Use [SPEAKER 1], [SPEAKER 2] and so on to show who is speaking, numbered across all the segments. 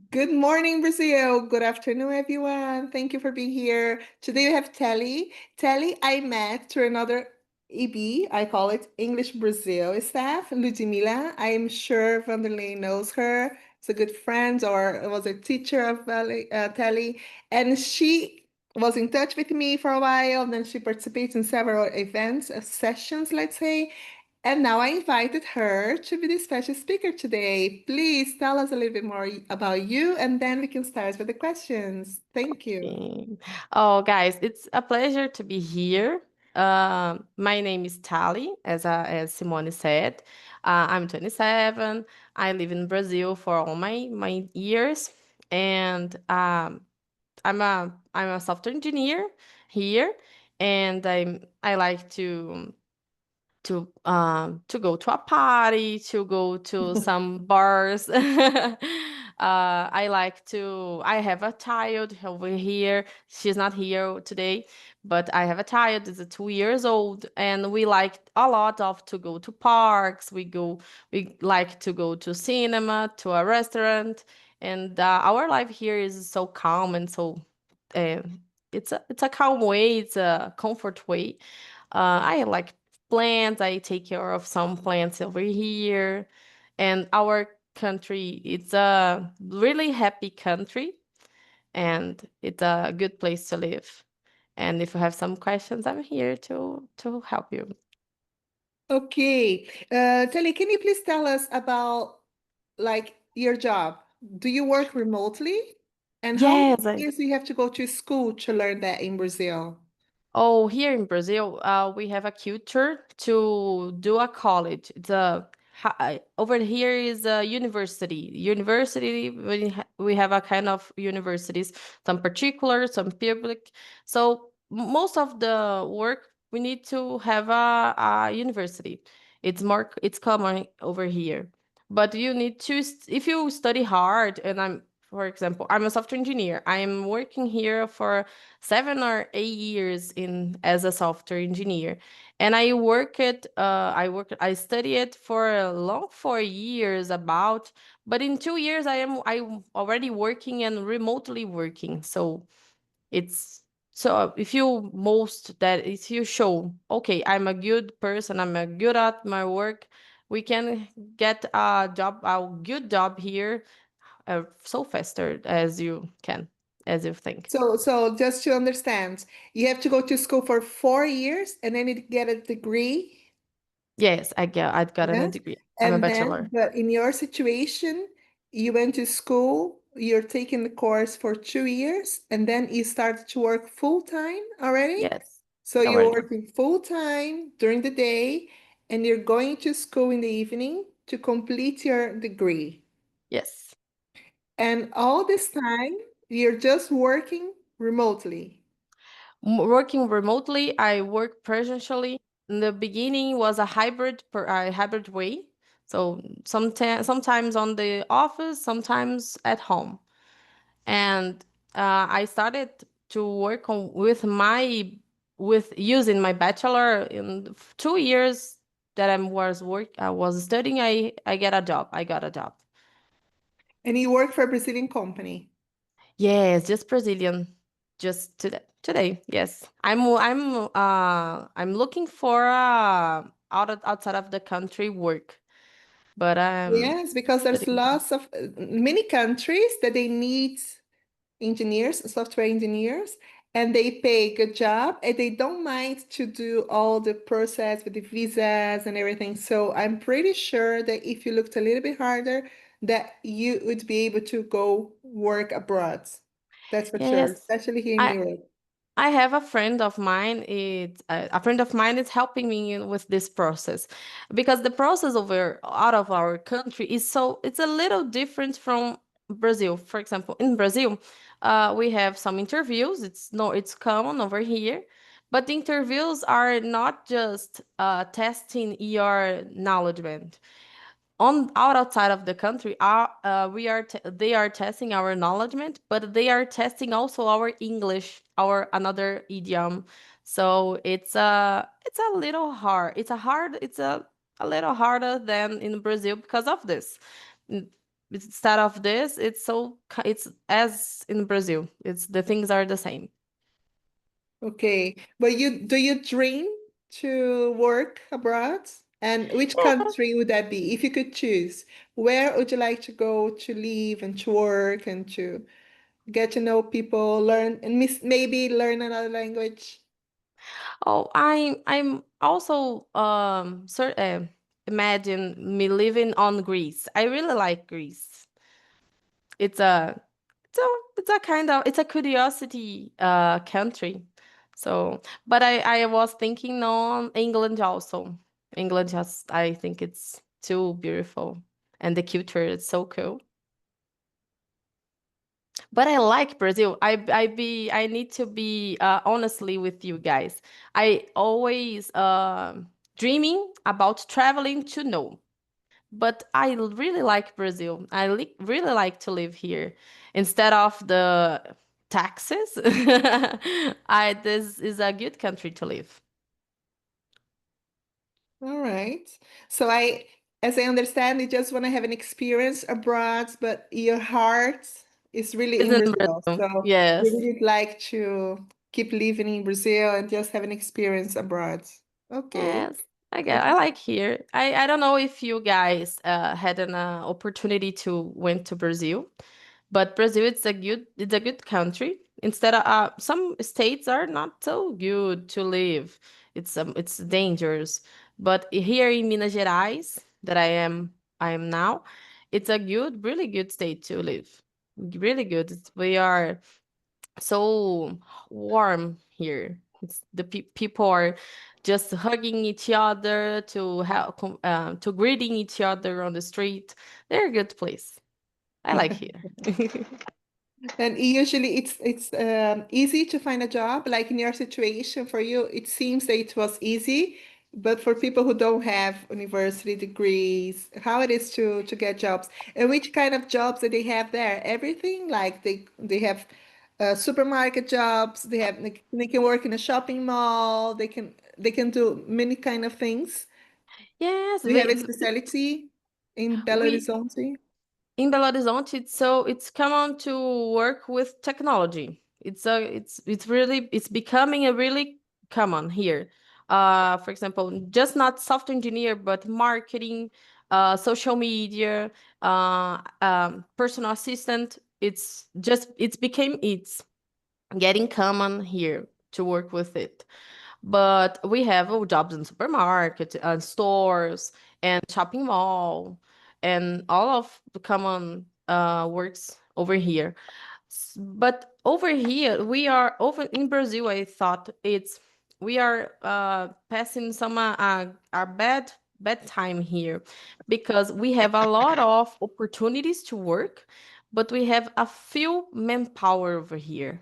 [SPEAKER 1] Good morning, Brazil. Good afternoon, everyone. Thank you for being here. Today we have Telly. Telly, I met through another EB, I call it English Brazil staff, Ludmila. I'm sure Vanderlei knows her. It's a good friend or was a teacher of Telly. And she was in touch with me for a while. Then she participates in several events, sessions, let's say. And now I invited her to be the special speaker today. Please tell us a little bit more about you, and then we can start with the questions. Thank you.
[SPEAKER 2] Mm. Oh, guys, it's a pleasure to be here. My name is Tali, as Simone said. I'm 27. I live in Brazil for all my years, and I'm a software engineer here, and I like to go to a party, to go to some bars. I like to. I have a child over here. She's not here today, but I have a child. Is 2 years old, and we like a lot of to go to parks. We like to go to cinema, to a restaurant, and our life here is so calm and so. Uh, it's a calm way. It's a comfort way. I like plants. I take care of some plants over here. And our country, it's a really happy country and it's a good place to live. And if you have some questions, I'm here to help you.
[SPEAKER 1] Okay. Telly, can you please tell us about like your job? Do you work remotely? And how many
[SPEAKER 2] Yes,
[SPEAKER 1] years do you have to go to school to learn that in Brazil?
[SPEAKER 2] oh, here in Brazil, we have a culture to do a college. Over here is a university. University, we have a kind of universities, some particular, some public. So most of the work we need to have a university. It's common over here. But you need to, if you study hard, and for example, I'm a software engineer. I'm working here for 7 or 8 years in as a software engineer, and I studied for a long 4 years about, but in 2 years I'm already working and remotely working. So it's so if you show, okay, I'm a good person, I'm a good at my work, we can get a good job here, so faster as you can, as you think.
[SPEAKER 1] So just to understand, you have to go to school for 4 years and then you get a degree.
[SPEAKER 2] Yes, I've gotten a
[SPEAKER 1] Yes.
[SPEAKER 2] degree. I'm a
[SPEAKER 1] And then,
[SPEAKER 2] bachelor.
[SPEAKER 1] but in your situation, you went to school, you're taking the course for 2 years, and then you started to work full time already.
[SPEAKER 2] Yes,
[SPEAKER 1] So you're
[SPEAKER 2] already.
[SPEAKER 1] working full time during the day, and you're going to school in the evening to complete your degree.
[SPEAKER 2] Yes.
[SPEAKER 1] And all this time, you're just working remotely.
[SPEAKER 2] Working remotely, I work presentially. In the beginning was a hybrid way. So sometimes on the office, sometimes at home. And I started to work with using my bachelor in 2 years that I was studying. I get a job. I got a job.
[SPEAKER 1] And you work for a Brazilian company.
[SPEAKER 2] Yes, just Brazilian. Just today. Yes. I'm looking for outside of the country work, but I'm
[SPEAKER 1] Yes, because there's
[SPEAKER 2] studying.
[SPEAKER 1] lots of many countries that they need engineers, software engineers, and they pay a good job and they don't mind to do all the process with the visas and everything. So I'm pretty sure that if you looked a little bit harder, that you would be able to go work abroad. That's for sure,
[SPEAKER 2] Yes.
[SPEAKER 1] especially here in
[SPEAKER 2] I
[SPEAKER 1] Europe.
[SPEAKER 2] I have a friend of mine. A friend of mine is helping me with this process, because the process over out of our country it's a little different from Brazil. For example, in Brazil, we have some interviews. It's common over here, but the interviews are not just testing your knowledge on outside of the country are they are testing our acknowledgement, but they are testing also our English, our another idiom. So it's a little hard. It's a little harder than in Brazil because of this. Mm, instead of this, it's as in Brazil. It's the things are the same.
[SPEAKER 1] Okay. But do you dream to work abroad? And which
[SPEAKER 2] Yeah.
[SPEAKER 1] country would that be? If you could choose, where would you like to go to live and to work and to get to know people, learn and maybe learn another language?
[SPEAKER 2] Oh, I'm also imagine me living on Greece. I really like Greece. It's a it's a kind of it's a curiosity country. So, but I was thinking on England also. England just I think it's too beautiful and the culture is so cool. But I like Brazil. I need to be honestly with you guys. I always dreaming about traveling to know. But really like Brazil. Really like to live here instead of the taxes. I This is a good country to live.
[SPEAKER 1] All right. So as I understand, you just want to have an experience abroad, but your heart is really
[SPEAKER 2] It's
[SPEAKER 1] in
[SPEAKER 2] in
[SPEAKER 1] Brazil.
[SPEAKER 2] Brazil.
[SPEAKER 1] So you
[SPEAKER 2] Yes.
[SPEAKER 1] really like to keep living in Brazil and just have an experience abroad. Okay.
[SPEAKER 2] Yes. I
[SPEAKER 1] Okay.
[SPEAKER 2] like here. I don't know if you guys had an opportunity to went to Brazil. But Brazil, it's a good country. Instead of some states are not so good to live. It's dangerous. But here in Minas Gerais, that I am now, it's a really good state to live. Really good. We are so warm here. The people are just hugging each other to help to greeting each other on the street. They're a good place. I like here.
[SPEAKER 1] And usually it's easy to find a job. Like in your situation, for you, it seems that it was easy, but for people who don't have university degrees, how it is to get jobs, and which kind of jobs that they have there? Everything like they have supermarket jobs. They can work in a shopping mall. They can do many kind of things.
[SPEAKER 2] Yes,
[SPEAKER 1] Do you have a specialty in Belo
[SPEAKER 2] we
[SPEAKER 1] Horizonte?
[SPEAKER 2] in Belo Horizonte, it's common to work with technology. It's becoming a really common here. For example, just not software engineer, but marketing, social media, personal assistant. It's getting common here to work with it. But we have jobs in supermarket and stores and shopping mall and all of the common works over here. But over here, we are over in Brazil. I thought we are passing some a bad time here because we have a lot of opportunities to work, but we have a few manpower over here.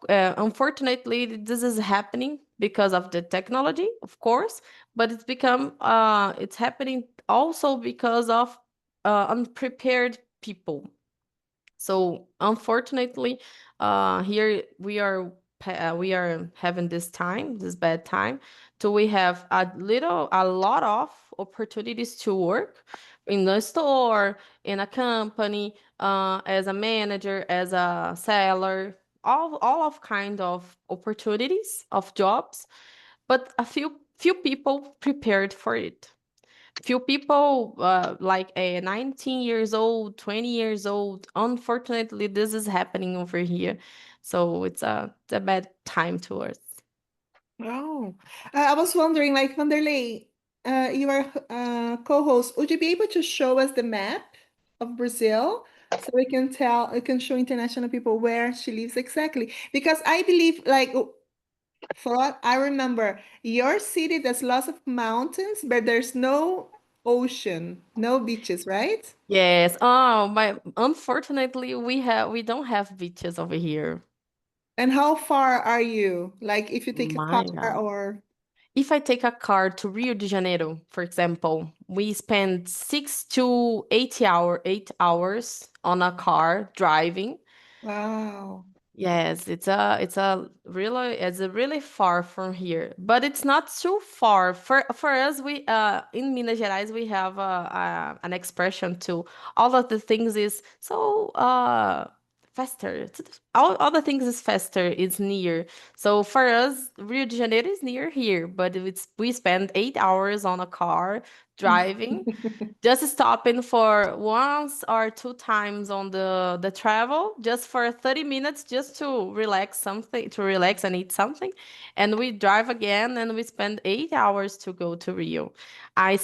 [SPEAKER 2] Unfortunately, this is happening because of the technology, of course, but it's happening also because of unprepared people. So unfortunately, here we are having this bad time. So we have a lot of opportunities to work in the store, in a company, as a manager, as a seller, all of kind of opportunities of jobs, but a few people prepared for it. Few people like a 19 years old, 20 years old. Unfortunately, this is happening over here. So it's a bad time to us.
[SPEAKER 1] Oh, I was wondering, like Vanderlei, you are co-host. Would you be able to show us the map of Brazil so we can show international people where she lives exactly? Because I believe, like, for what I remember, your city, there's lots of mountains, but there's no ocean, no beaches, right?
[SPEAKER 2] Yes. Oh, my unfortunately we don't have beaches over here.
[SPEAKER 1] And how far are you? Like, if you take a
[SPEAKER 2] My
[SPEAKER 1] car
[SPEAKER 2] God.
[SPEAKER 1] or
[SPEAKER 2] If I take a car to Rio de Janeiro, for example, we spend 8 hours on a car driving.
[SPEAKER 1] wow.
[SPEAKER 2] Yes, it's a really far from here, but it's not too far. For us, we in Minas Gerais we have an expression to all of the things is so faster. All the things is faster. It's near. So for us, Rio de Janeiro is near here, but we spend 8 hours on a car driving just stopping for once or two times on the travel just for 30 minutes just to relax and eat something, and we drive again and we spend 8 hours to go to Rio. I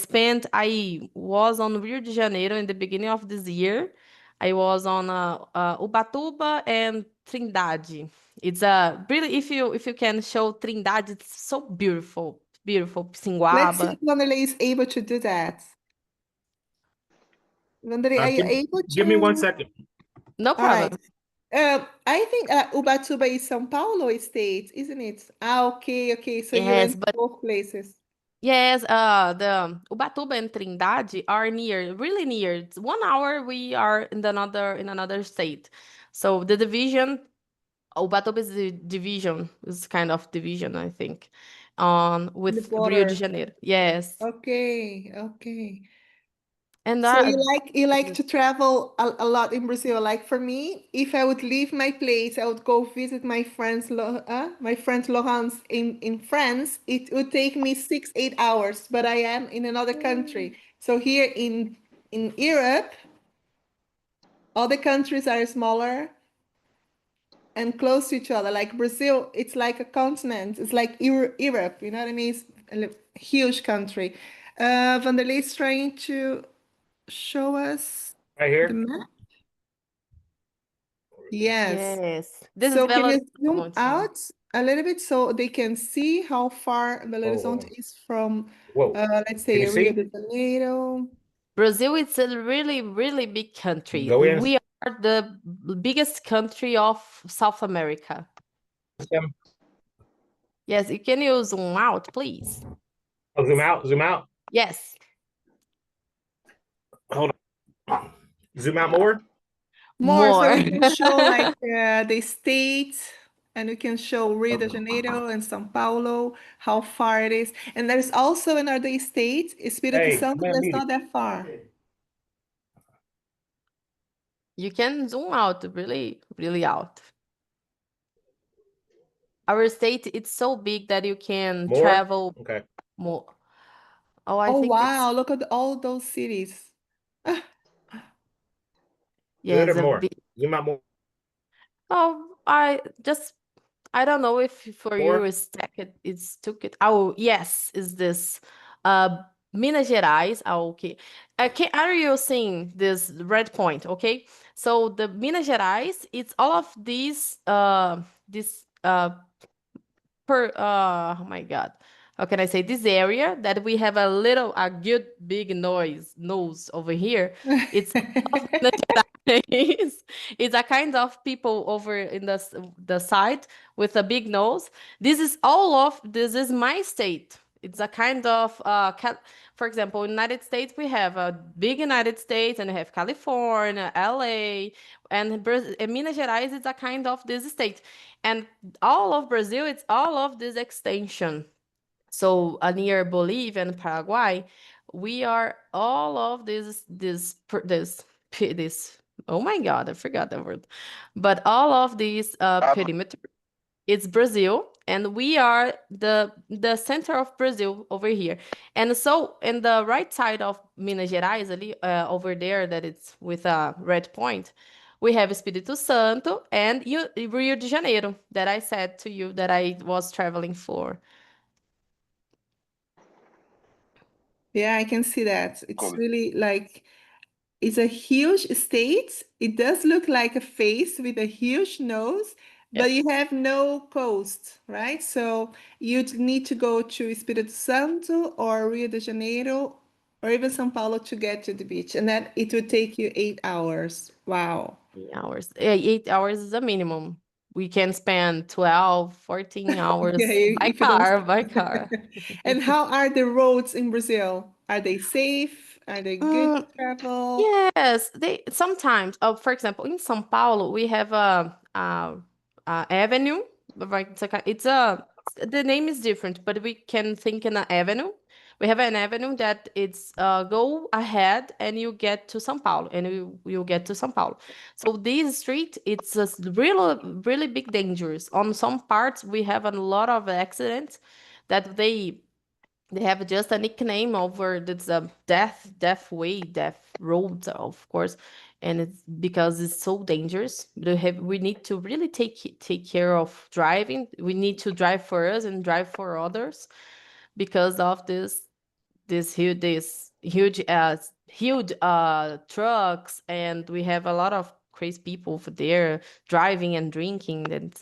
[SPEAKER 2] was on Rio de Janeiro in the beginning of this year. I was on Ubatuba and Trindade. It's a really, if you can show Trindade, it's so beautiful
[SPEAKER 1] Let's see
[SPEAKER 2] Pissinguaba.
[SPEAKER 1] if Wanderlei is able to do that. Wanderlei, are you
[SPEAKER 3] Give,
[SPEAKER 1] able
[SPEAKER 3] give me one
[SPEAKER 1] to?
[SPEAKER 3] second.
[SPEAKER 2] No
[SPEAKER 1] All right.
[SPEAKER 2] problem.
[SPEAKER 1] I think Ubatuba is São Paulo state, isn't it? Okay, okay. So you
[SPEAKER 2] Yes,
[SPEAKER 1] went to
[SPEAKER 2] but
[SPEAKER 1] both places.
[SPEAKER 2] yes, the Ubatuba and Trindade are near, really near. It's 1 hour we are in another state. So the division, Ubatuba is the division, is kind of division, I think, on
[SPEAKER 1] The
[SPEAKER 2] with Rio de
[SPEAKER 1] border.
[SPEAKER 2] Janeiro. Yes.
[SPEAKER 1] Okay, okay.
[SPEAKER 2] And
[SPEAKER 1] So
[SPEAKER 2] that
[SPEAKER 1] you like to travel a lot in Brazil. Like for me, if I would leave my place, I would go visit my friend Laurence in France. It would take me 6, 8 hours, but I am in another country. So here in Europe, all the countries are smaller and close to each other. Like Brazil, it's like a continent. It's like Europe. You know what I mean? It's a huge country. Vanderlei is trying to show us
[SPEAKER 3] Right
[SPEAKER 1] the
[SPEAKER 3] here.
[SPEAKER 1] map. Yes.
[SPEAKER 2] yes. This is
[SPEAKER 1] So can
[SPEAKER 2] Belo
[SPEAKER 1] you zoom
[SPEAKER 2] Horizonte.
[SPEAKER 1] out a little bit so they can see how far Belo
[SPEAKER 3] Whoa,
[SPEAKER 1] Horizonte is from,
[SPEAKER 3] whoa.
[SPEAKER 1] let's
[SPEAKER 3] Can
[SPEAKER 1] say,
[SPEAKER 3] you
[SPEAKER 1] Rio
[SPEAKER 3] see?
[SPEAKER 1] de Janeiro?
[SPEAKER 2] Brazil is a really, really big country.
[SPEAKER 3] Go in.
[SPEAKER 2] We are the biggest country of South America. Yes, can you zoom out, please?
[SPEAKER 3] Oh, zoom out. Zoom out.
[SPEAKER 2] Yes.
[SPEAKER 3] Hold on. Zoom out more.
[SPEAKER 1] More, so
[SPEAKER 2] More.
[SPEAKER 1] we can show like the state, and we can show Rio de Janeiro and São Paulo, how far it is. And there's also another state, Espírito
[SPEAKER 3] Hey,
[SPEAKER 1] Santo,
[SPEAKER 3] man,
[SPEAKER 1] that's
[SPEAKER 3] muted.
[SPEAKER 1] not that far.
[SPEAKER 2] You can zoom out, really, really out. Our state, it's so big that you can
[SPEAKER 3] More.
[SPEAKER 2] travel
[SPEAKER 3] Okay.
[SPEAKER 2] more. Oh, I
[SPEAKER 1] Oh,
[SPEAKER 2] think it's
[SPEAKER 1] wow, look at all those cities.
[SPEAKER 3] Good or
[SPEAKER 2] yes, a
[SPEAKER 3] more?
[SPEAKER 2] big.
[SPEAKER 3] Zoom out more.
[SPEAKER 2] Oh, I don't know if for you
[SPEAKER 3] More.
[SPEAKER 2] it's took it. Oh, yes, is this uh Minas Gerais? Oh, okay. Are you seeing this red point? Okay. So the Minas Gerais, it's all of these oh my God. How can I say this area that we have a good big nose over here? It's all of Minas Gerais. It's a kind of people over in the side with a big nose. This is my state. It's a kind of for example, United States we have a big United States and we have California, LA, and Minas Gerais is a kind of this state. And all of Brazil, it's all of this extension. So near Bolivia and Paraguay, we are all of this. Oh my God, I forgot the word. But all of these perimeter, it's Brazil, and we are the center of Brazil over here. And so, in the right side of Minas Gerais, ali, over there, that it's with a red point, we have Espírito Santo and Rio de Janeiro, that I said to you that I was traveling for.
[SPEAKER 1] Yeah, I can see that. It's really like it's a huge state. It does look like a face with a huge nose, but
[SPEAKER 2] Yes.
[SPEAKER 1] you have no coast, right? So you'd need to go to Espírito Santo or Rio de Janeiro or even São Paulo to get to the beach, and then it would take you 8 hours. Wow.
[SPEAKER 2] 8 hours. 8 hours is a minimum. We can spend 12, 14
[SPEAKER 1] Yeah,
[SPEAKER 2] hours by
[SPEAKER 1] if you don't.
[SPEAKER 2] car, by car.
[SPEAKER 1] And how are the roads in Brazil? Are they safe? Are they good to
[SPEAKER 2] Mm,
[SPEAKER 1] travel?
[SPEAKER 2] yes, they sometimes. For example, in São Paulo, we have avenue. Like the name is different, but we can think in an avenue. We have an avenue that it's go ahead and you get to São Paulo, and you get to São Paulo. So this street, it's a really big dangers. On some parts, we have a lot of accidents that they have just a nickname over this death way, death roads, of course, and it's because it's so dangerous. We need to really take care of driving. We need to drive for us and drive for others because of this huge trucks, and we have a lot of crazy people over there driving and drinking. And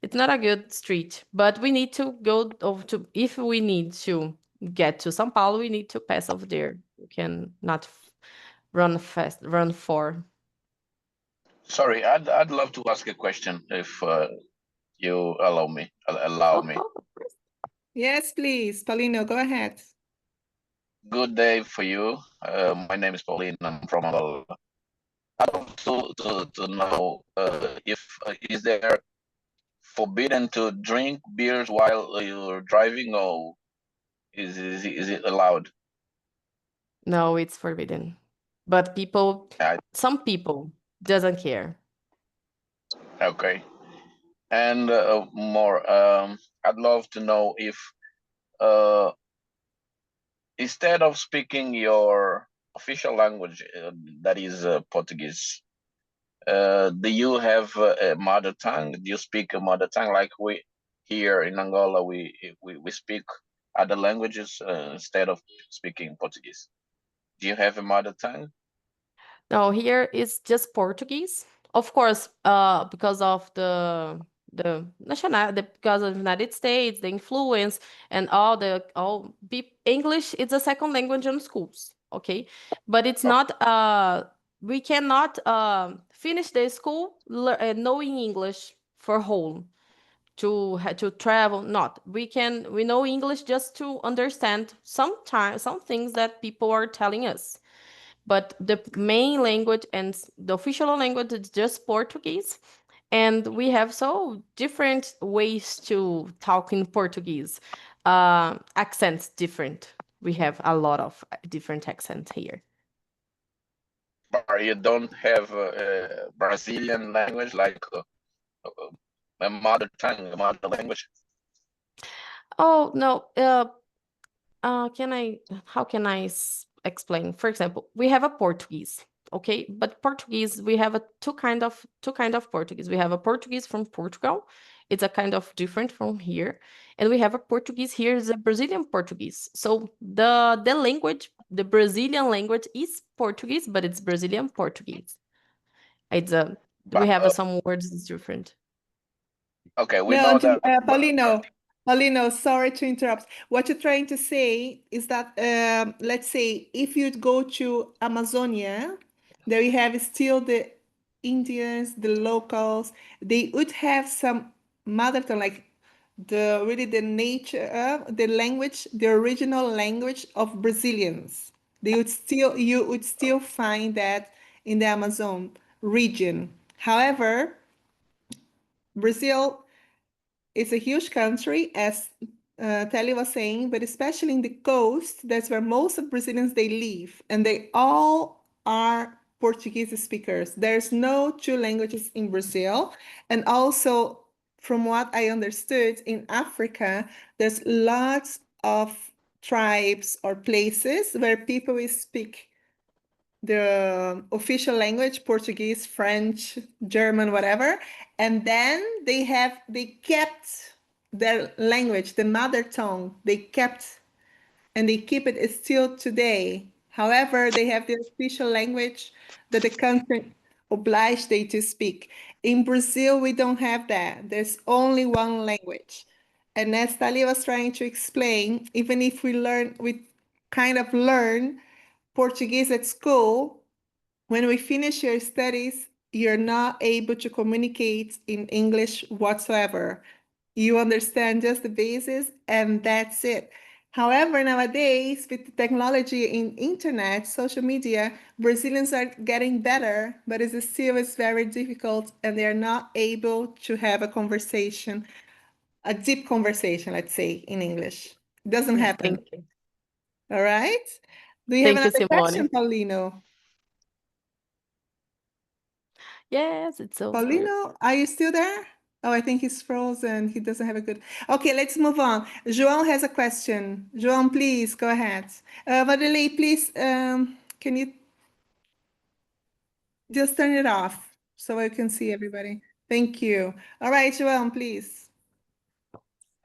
[SPEAKER 2] it's not a good street, but we need to go over to, if we need to get to São Paulo, we need to pass over there. We can not run fast, run far.
[SPEAKER 4] Sorry, I'd love to ask a question if you allow me.
[SPEAKER 1] Yes, please. Paulino, go ahead.
[SPEAKER 4] Good day for you. My name is Pauline. I'm from Angola. I'd love to know if is there forbidden to drink beers while you're driving, or is it allowed?
[SPEAKER 2] No, it's forbidden. But some people doesn't care.
[SPEAKER 4] Okay. And more, I'd love to know if instead of speaking your official language, that is Portuguese, do you have a mother tongue? Do you speak a mother tongue like we here in Angola? We speak other languages instead of speaking Portuguese. Do you have a mother tongue?
[SPEAKER 2] No, here it's just Portuguese. Of course, because of the because of the United States, the influence, and English is a second language in schools. Okay, but it's not. We cannot finish the school knowing English for whole to travel. Not we know English just to understand sometimes some things that people are telling us. But the main language and the official language is just Portuguese. And we have so different ways to talk in Portuguese. Accents different. We have a lot of different accents here.
[SPEAKER 4] But you don't have a Brazilian language like a mother tongue, a mother language?
[SPEAKER 2] Oh, no. How can I explain? For example, we have a Portuguese, okay? But Portuguese, we have two kind of Portuguese. We have a Portuguese from Portugal. It's a kind of different from here. And we have a Portuguese here, is a Brazilian Portuguese. So the language, the Brazilian language is Portuguese, but it's Brazilian Portuguese. It's we have some words that's different.
[SPEAKER 4] Okay, we know that.
[SPEAKER 1] Paulino, sorry to interrupt. What you're trying to say is that, let's say, if you'd go to Amazonia, there you have still the Indians, the locals, they would have some mother tongue, like the nature, the language, the original language of Brazilians. You would still find that in the Amazon region. However, Brazil is a huge country, as Telly was saying, but especially in the coast, that's where most of Brazilians they live, and they all are Portuguese speakers. There's no two languages in Brazil, and also, from what I understood, in Africa, there's lots of tribes or places where people will speak the official language, Portuguese, French, German, whatever. And then they kept their language, the mother tongue, they kept, and they keep it still today. However, they have the official language that the country obliged they to speak. In Brazil, we don't have that. There's only one language. And as Thalia was trying to explain, even if we kind of learn Portuguese at school, when we finish your studies, you're not able to communicate in English whatsoever. You understand just the basis, and that's it. However, nowadays, with the technology in internet, social media, Brazilians are getting better, but it's very difficult, and they are not able to have a conversation, a deep conversation, let's say, in English. It doesn't
[SPEAKER 2] Yeah,
[SPEAKER 1] happen.
[SPEAKER 2] thank you.
[SPEAKER 1] All right? Do you have
[SPEAKER 2] Thank you,
[SPEAKER 1] another question,
[SPEAKER 2] Simone.
[SPEAKER 1] Paulino?
[SPEAKER 2] Yes, it's over.
[SPEAKER 1] Paulino, are you still there? Oh, I think he's frozen. He doesn't have a good. Okay, let's move on. João has a question. João, please go ahead. Vanderlei, please, can you just turn it off so I can see everybody? Thank you. All right, João, please.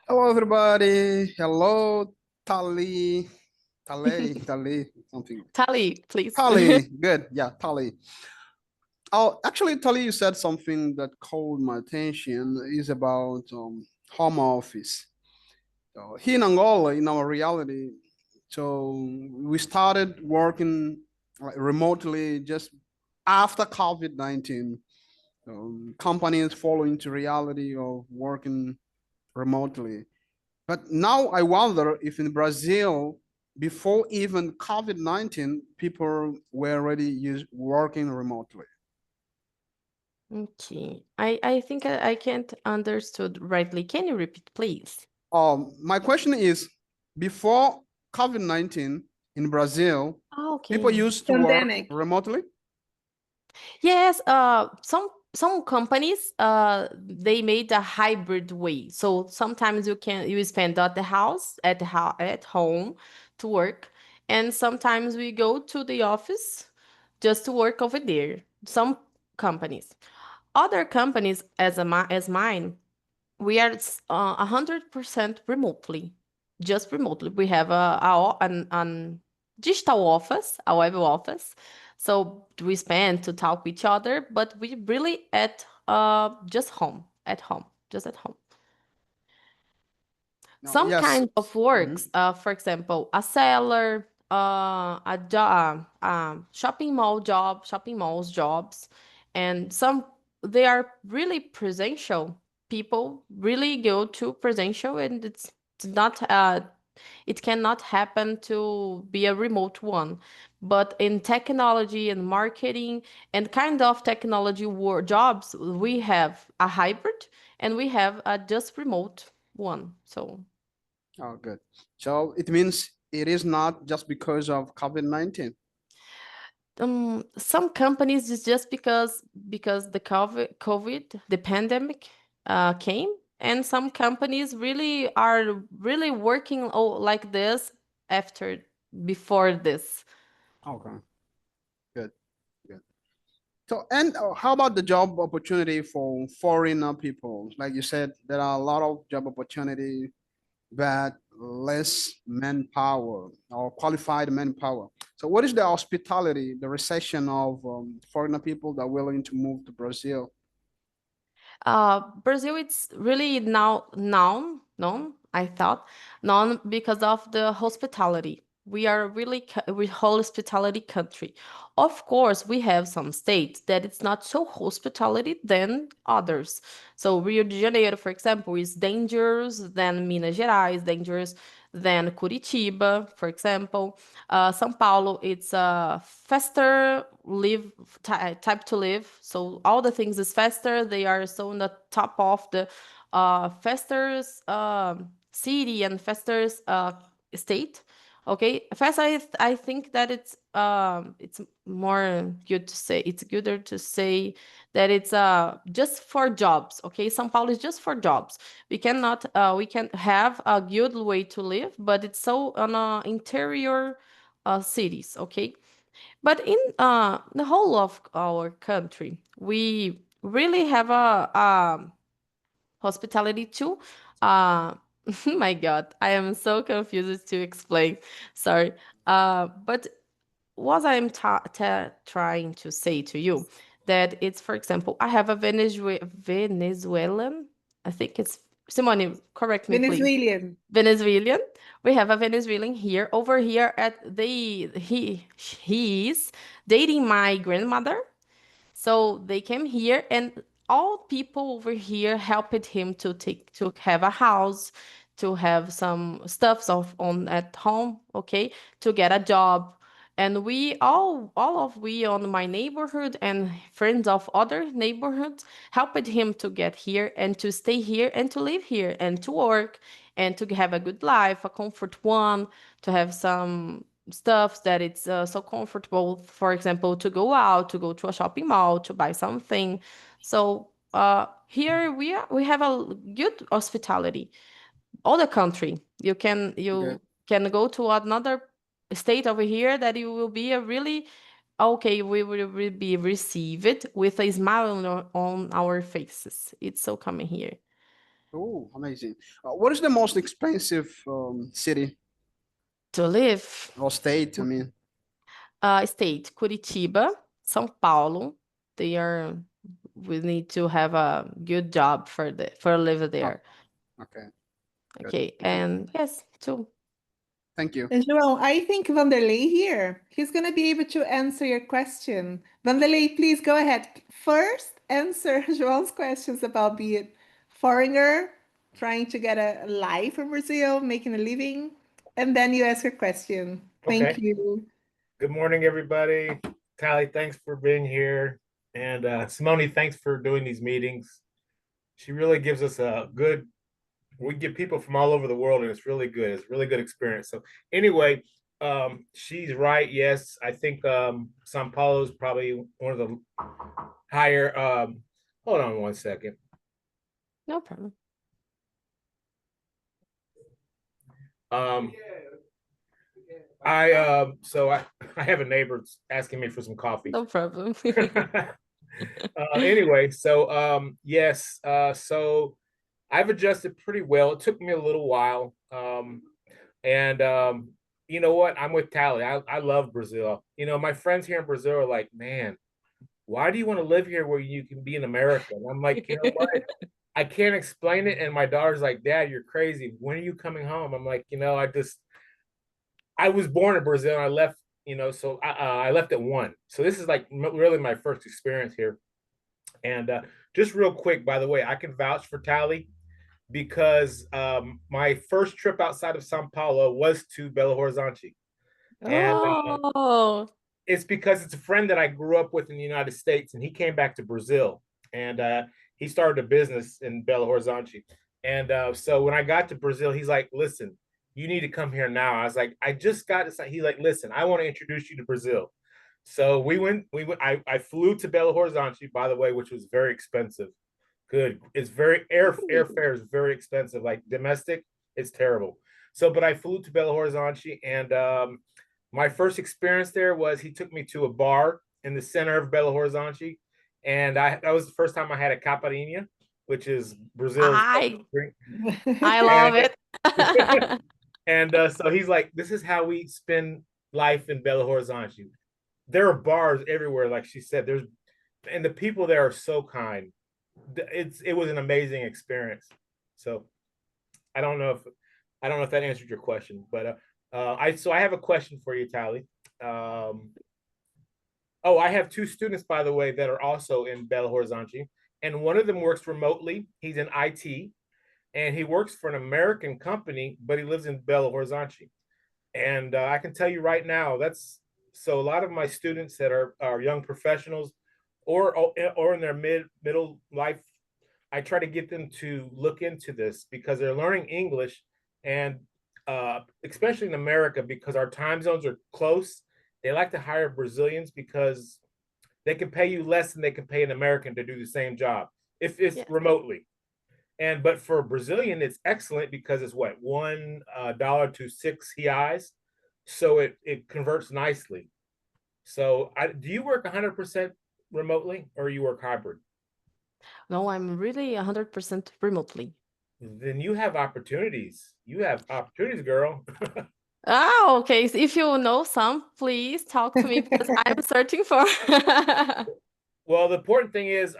[SPEAKER 5] Hello, everybody. Hello, Tali, something.
[SPEAKER 2] Tali, please.
[SPEAKER 5] Tali, good. Yeah, Tali. Oh, actually, Tali, you said something that caught my attention is about home office. So here in Angola, in our reality, so we started working remotely just after COVID-19. Companies fall into reality of working remotely. But now I wonder if in Brazil, before even COVID-19, people were already working remotely.
[SPEAKER 2] Okay, I think I can't understood rightly. Can you repeat, please?
[SPEAKER 5] My question is, before COVID-19 in Brazil, people
[SPEAKER 2] Okay.
[SPEAKER 5] used to work
[SPEAKER 1] Pandemic.
[SPEAKER 5] remotely?
[SPEAKER 2] Yes, some companies they made a hybrid way. So sometimes you spend at the house at home to work, and sometimes we go to the office just to work over there. Some companies. Other companies as mine, we are 100% remotely, just remotely. We have an digital office, a web office, so we spend to talk with each other, but we really just home, at home, just at home.
[SPEAKER 5] No,
[SPEAKER 2] Some
[SPEAKER 5] yes.
[SPEAKER 2] kind of works, for example, a seller, a job, shopping malls jobs, and some they are really presential. People really go to presential, and it's not it cannot happen to be a remote one. But in technology and marketing and kind of technology jobs, we have a hybrid and we have a just remote one. So
[SPEAKER 5] Oh, good. So it means it is not just because of COVID-19.
[SPEAKER 2] some companies is just because the COVID, the pandemic came, and some companies really are really working like this before this.
[SPEAKER 5] Okay, good, good. So, and how about the job opportunity for foreigner people? Like you said, there are a lot of job opportunity, but less manpower or qualified manpower. So what is the hospitality, the recession of foreigner people that are willing to move to Brazil?
[SPEAKER 2] Brazil, it's really now known, I thought, known because of the hospitality. We are really we hospitality country. Of course, we have some states that it's not so hospitality than others. So Rio de Janeiro, for example, is dangerous than Minas Gerais, dangerous than Curitiba, for example. São Paulo, it's a faster type to live. So all the things is faster. They are so on the top of the faster city and faster state. Okay, first I think that it's more good to say, it's gooder to say that it's just for jobs. Okay, São Paulo is just for jobs. We can have a good way to live, but it's so on interior cities. Okay, but in the whole of our country, we really have a hospitality too. My God, I am so confused to explain. Sorry. But what I'm trying to say to you that it's, for example, I have a Venezuelan. I think it's Simone. Correct me, please.
[SPEAKER 1] Venezuelan.
[SPEAKER 2] Venezuelan. We have a Venezuelan here. Over here at he's dating my grandmother. So they came here and all people over here helped him to have a house, to have some stuffs on at home, okay, to get a job. And we all of we on my neighborhood and friends of other neighborhoods helped him to get here and to stay here and to live here and to work and to have a good life, a comfort one, to have some stuff that it's so comfortable, for example, to go out, to go to a shopping mall, to buy something. So here we have a good hospitality. All the country, you can go to another state over here that you will be a really okay. We will be received with a smile on our faces. It's so coming here.
[SPEAKER 5] Oh, amazing. What is the most expensive city
[SPEAKER 2] To live,
[SPEAKER 5] or state? I mean,
[SPEAKER 2] state Curitiba, São Paulo. They are. We need to have a good job for live there.
[SPEAKER 5] okay. Good.
[SPEAKER 2] Okay, and yes, too.
[SPEAKER 5] Thank you.
[SPEAKER 1] And João, I think Vanderlei here, he's going to be able to answer your question. Vanderlei, please go ahead. First, answer João's questions about being foreigner, trying to get a life in Brazil, making a living, and then you ask your question. Thank
[SPEAKER 3] Okay.
[SPEAKER 1] you.
[SPEAKER 3] Good morning, everybody. Tally, thanks for being here. And Simone, thanks for doing these meetings. She really gives us a good, we get people from all over the world, and it's really good. It's a really good experience. So anyway, she's right. Yes, I think Sao Paulo is probably one of the higher. Hold on one second.
[SPEAKER 2] No problem.
[SPEAKER 3] I have a neighbor asking me for some coffee.
[SPEAKER 2] No problem.
[SPEAKER 3] Anyway, so yes, so I've adjusted pretty well. It took me a little while. And you know what? I'm with Tally. I love Brazil. You know, my friends here in Brazil are like, man, why do you want to live here where you can be in America? And I'm like, you know what? I can't explain it. And my daughter's like, Dad, you're crazy. When are you coming home? I'm like, you know, I was born in Brazil and I left, you know, so I left at 1. So this is like really my first experience here. And just real quick, by the way, I can vouch for Tally because my first trip outside of Sao Paulo was to Belo Horizonte. And
[SPEAKER 2] Oh,
[SPEAKER 3] it's because it's a friend that I grew up with in the United States, and he came back to Brazil, and he started a business in Belo Horizonte. And so when I got to Brazil, he's like, listen, you need to come here now. I was like, I just got this. He's like, listen, I want to introduce you to Brazil. So we went, I flew to Belo Horizonte, by the way, which was very expensive. Good. It's very, airfare is very expensive. Like domestic, it's terrible. So, but I flew to Belo Horizonte, and my first experience there was he took me to a bar in the center of Belo Horizonte. And that was the first time I had a caipirinha, which is Brazil's drink.
[SPEAKER 2] I love it.
[SPEAKER 3] And so he's like, this is how we spend life in Belo Horizonte. There are bars everywhere, like she said. And the people there are so kind. It was an amazing experience. So I don't know if that answered your question, but I have a question for you, Tally. I have 2 students, by the way, that are also in Belo Horizonte, and one of them works remotely. He's in IT, and he works for an American company, but he lives in Belo Horizonte. And I can tell you right now, so a lot of my students that are young professionals or in their middle life, I try to get them to look into this because they're learning English, and especially in America, because our time zones are close. They like to hire Brazilians because they can pay you less than they can pay an American to do the same job if it's remotely. But for a Brazilian, it's excellent because it's what, $1 to 6 reais, so it converts nicely. So do you work 100% remotely, or you work hybrid?
[SPEAKER 2] No, I'm really 100% remotely.
[SPEAKER 3] Then you have opportunities. You have opportunities, girl.
[SPEAKER 2] Oh, okay. So if you know some, please talk to me because I'm searching for.
[SPEAKER 3] Well, the important thing is,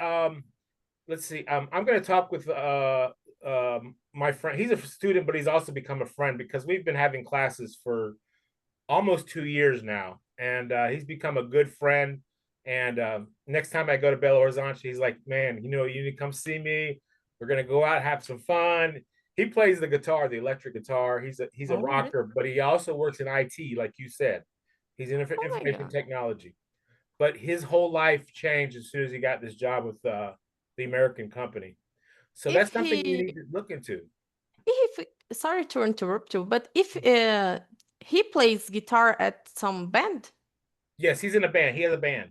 [SPEAKER 3] let's see. I'm going to talk with my friend. He's a student, but he's also become a friend because we've been having classes for almost 2 years now, and he's become a good friend. And next time I go to Belo Horizonte, he's like, man, you know, you need to come see me. We're going to go out, have some fun. He plays the guitar, the electric guitar. He's a
[SPEAKER 2] Oh, really?
[SPEAKER 3] rocker, but he also works in IT, like you said. He's in
[SPEAKER 2] Oh my
[SPEAKER 3] information
[SPEAKER 2] God.
[SPEAKER 3] technology. But his whole life changed as soon as he got this job with the American company. So
[SPEAKER 2] If
[SPEAKER 3] that's something you
[SPEAKER 2] he,
[SPEAKER 3] need to look into.
[SPEAKER 2] if sorry to interrupt you, but if he plays guitar at some band,
[SPEAKER 3] Yes, he's in a band. He has a band.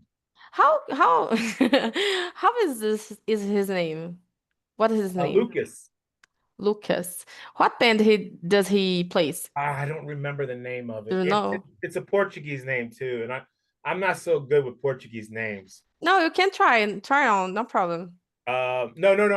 [SPEAKER 2] how how is this is his name? What is his name?
[SPEAKER 3] Lucas.
[SPEAKER 2] Lucas. What band does he plays?
[SPEAKER 3] I don't remember the name of
[SPEAKER 2] Do
[SPEAKER 3] it.
[SPEAKER 2] you know?
[SPEAKER 3] It's a Portuguese name too, and I'm not so good with Portuguese names.
[SPEAKER 2] No, you can try on, no problem.
[SPEAKER 3] No,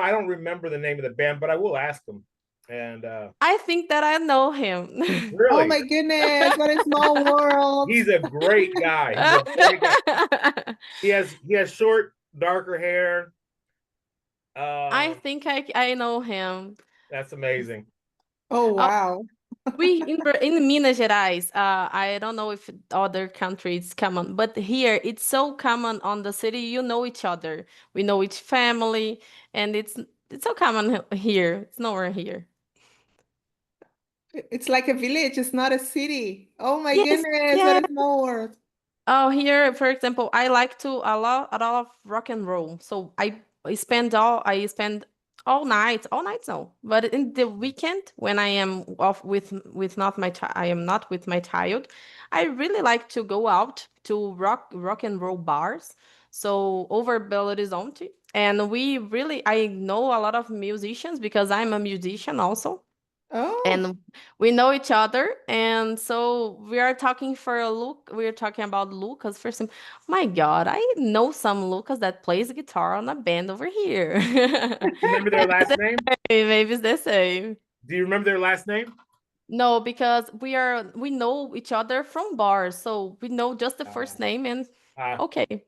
[SPEAKER 3] I don't remember the name of the band, but I will ask him. And
[SPEAKER 2] I think that I know him.
[SPEAKER 1] Oh
[SPEAKER 3] really,
[SPEAKER 1] my goodness, what a small world.
[SPEAKER 3] he's a great guy. He's a great guy. He has short, darker hair.
[SPEAKER 2] I think I know him.
[SPEAKER 3] That's amazing.
[SPEAKER 1] Oh, wow.
[SPEAKER 2] We in Minas Gerais, I don't know if other countries common, but here it's so common on the city. You know each other. We know each family, and it's so common here. It's nowhere here.
[SPEAKER 1] It's like a village, it's not a city. Oh my
[SPEAKER 2] Yes,
[SPEAKER 1] goodness, what
[SPEAKER 2] yeah.
[SPEAKER 1] a small world.
[SPEAKER 2] Oh, here, for example, I like to a lot of rock and roll. So I spend all night, no, but in the weekend when I am off with not my I am not with my child, I really like to go out to rock and roll bars. So over Belo Horizonte, and I know a lot of musicians because I'm a musician also.
[SPEAKER 1] Oh,
[SPEAKER 2] And we know each other, and so we are talking for a look. We are talking about Lucas first. My God, I know some Lucas that plays guitar on a band over here.
[SPEAKER 3] Remember their last name?
[SPEAKER 2] Maybe it's the same.
[SPEAKER 3] Do you remember their last name?
[SPEAKER 2] No, because we know each other from bars, so we know just the first name and okay.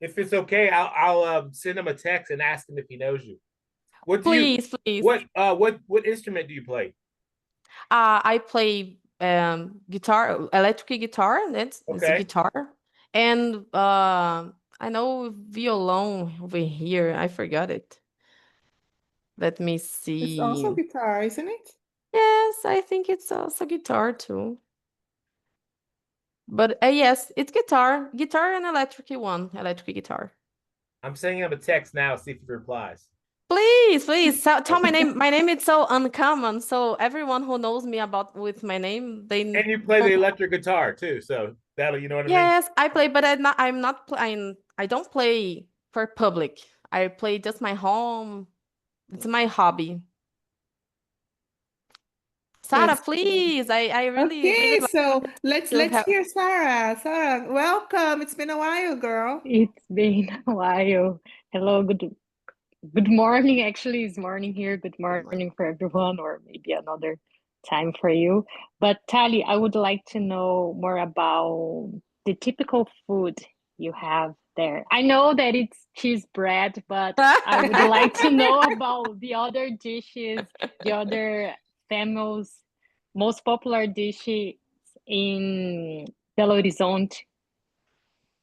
[SPEAKER 3] If it's okay, I'll send him a text and ask him if he knows you.
[SPEAKER 2] Please.
[SPEAKER 3] What instrument do you play?
[SPEAKER 2] I play guitar, electric guitar. It's a
[SPEAKER 3] Okay.
[SPEAKER 2] guitar, and I know violon over here. I forgot it. Let me
[SPEAKER 1] it's also
[SPEAKER 2] see.
[SPEAKER 1] guitar, isn't it?
[SPEAKER 2] Yes, I think it's also guitar too. But yes, it's guitar and electric guitar.
[SPEAKER 3] I'm sending him a text now. See if he replies.
[SPEAKER 2] Please tell my name. My name is so uncommon, so everyone who knows me with my name, they
[SPEAKER 3] And you play the electric guitar too, so that'll, you know what I mean?
[SPEAKER 2] Yes, I play, but I'm not playing. I don't play for public. I play just my home. It's my hobby. Sarah,
[SPEAKER 1] That's
[SPEAKER 2] please. I really
[SPEAKER 1] okay,
[SPEAKER 2] like
[SPEAKER 1] so let's
[SPEAKER 2] to have.
[SPEAKER 1] hear Sarah. Sarah, welcome. It's been a while, girl.
[SPEAKER 6] It's been a while. Hello, good morning. Actually, it's morning here. Good morning for everyone, or maybe another time for you. But Tali, I would like to know more about the typical food you have there. I know that it's cheese bread, but I would like to know about the other dishes, the other famous, most popular dishes in Belo Horizonte.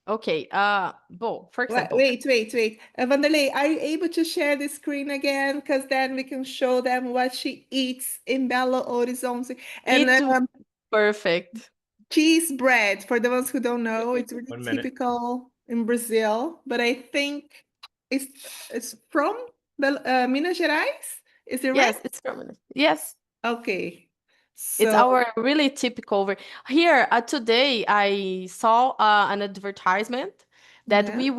[SPEAKER 2] Okay. For example,
[SPEAKER 1] Wait. Vanderlei, are you able to share the screen again? Because then we can show them what she eats in Belo Horizonte. And
[SPEAKER 2] it's perfect.
[SPEAKER 1] cheese bread, for the ones who don't know, it's really
[SPEAKER 3] 1 minute.
[SPEAKER 1] typical in Brazil, but I think it's from Minas Gerais. Is it
[SPEAKER 2] Yes,
[SPEAKER 1] right?
[SPEAKER 2] it's permanent. Yes.
[SPEAKER 1] Okay.
[SPEAKER 2] It's
[SPEAKER 1] So
[SPEAKER 2] our really typical over here. Today I saw an advertisement that
[SPEAKER 1] yeah.
[SPEAKER 2] we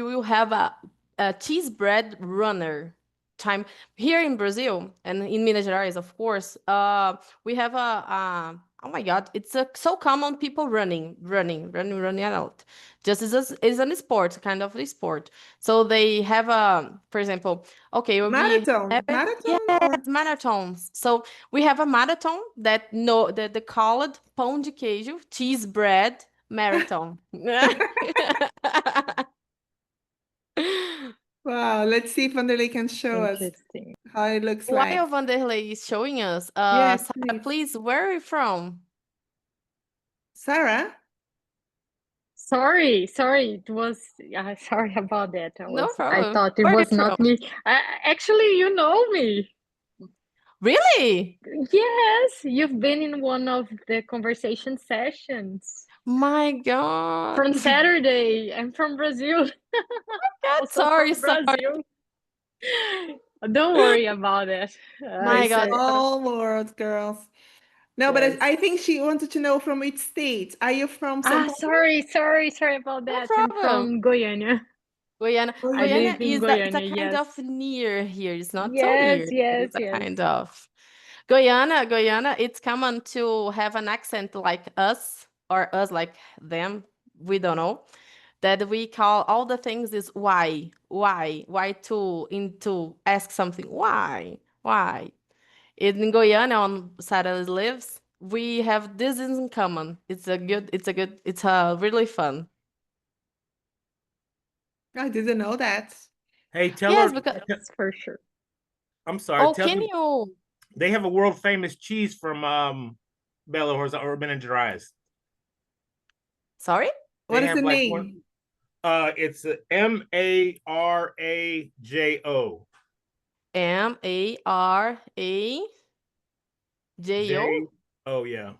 [SPEAKER 2] will have a cheese bread runner time here in Brazil and in Minas Gerais, of course. We have oh my God, it's so common people running out. Just as a sport, kind of a sport. So they have for example, okay, we
[SPEAKER 1] Marathon.
[SPEAKER 2] have it.
[SPEAKER 1] Marathon
[SPEAKER 2] Yes,
[SPEAKER 1] or
[SPEAKER 2] marathons. So we have a marathon that they call it pão de queijo, cheese bread marathon.
[SPEAKER 1] wow, let's see if Vanderlei can show us
[SPEAKER 6] Interesting.
[SPEAKER 1] how it looks like.
[SPEAKER 2] While Vanderlei is showing us,
[SPEAKER 1] Yes,
[SPEAKER 2] Sarah, please, where are you from?
[SPEAKER 1] Sarah?
[SPEAKER 6] Sorry, it was sorry about that.
[SPEAKER 2] No
[SPEAKER 6] I
[SPEAKER 2] problem.
[SPEAKER 6] thought it
[SPEAKER 2] Where are you
[SPEAKER 6] was not
[SPEAKER 2] from?
[SPEAKER 6] me. Actually, you know me.
[SPEAKER 2] Really?
[SPEAKER 6] Yes, you've been in one of the conversation sessions
[SPEAKER 2] My God.
[SPEAKER 6] from Saturday. I'm from Brazil.
[SPEAKER 2] God,
[SPEAKER 6] Also
[SPEAKER 2] sorry,
[SPEAKER 6] from
[SPEAKER 2] sorry.
[SPEAKER 6] Brazil. Don't worry about it.
[SPEAKER 2] My
[SPEAKER 6] It's
[SPEAKER 2] God.
[SPEAKER 1] All world, girls. No, but
[SPEAKER 6] yes.
[SPEAKER 1] I think she wanted to know from which state. Are you from São Paulo?
[SPEAKER 6] Sorry about
[SPEAKER 2] No
[SPEAKER 6] that. I'm
[SPEAKER 2] problem.
[SPEAKER 6] from Goiânia.
[SPEAKER 2] Goiânia.
[SPEAKER 6] I live
[SPEAKER 2] Goiânia
[SPEAKER 6] in
[SPEAKER 2] is it's a
[SPEAKER 6] Goiânia,
[SPEAKER 2] kind
[SPEAKER 6] yes.
[SPEAKER 2] of near here. It's not so
[SPEAKER 6] Yes,
[SPEAKER 2] near. It's a kind of. Goiânia, it's common to have an accent like us or us like them. We don't know. That we call all the things is why to ask something. Why? In Goiânia, on Sarah lives, we have this in common. It's a really fun.
[SPEAKER 1] I didn't know that.
[SPEAKER 3] Hey, tell
[SPEAKER 2] Yes,
[SPEAKER 3] her.
[SPEAKER 2] because
[SPEAKER 6] That's for sure.
[SPEAKER 3] I'm sorry.
[SPEAKER 2] oh,
[SPEAKER 3] Tell
[SPEAKER 2] can
[SPEAKER 3] them
[SPEAKER 2] you?
[SPEAKER 3] they have a world famous cheese from Belo Horizonte or Minas Gerais.
[SPEAKER 2] Sorry?
[SPEAKER 1] What
[SPEAKER 3] They
[SPEAKER 1] is
[SPEAKER 3] have
[SPEAKER 1] the
[SPEAKER 3] like
[SPEAKER 1] name?
[SPEAKER 3] one. It's Marajo.
[SPEAKER 2] Marajo.
[SPEAKER 3] Oh yeah.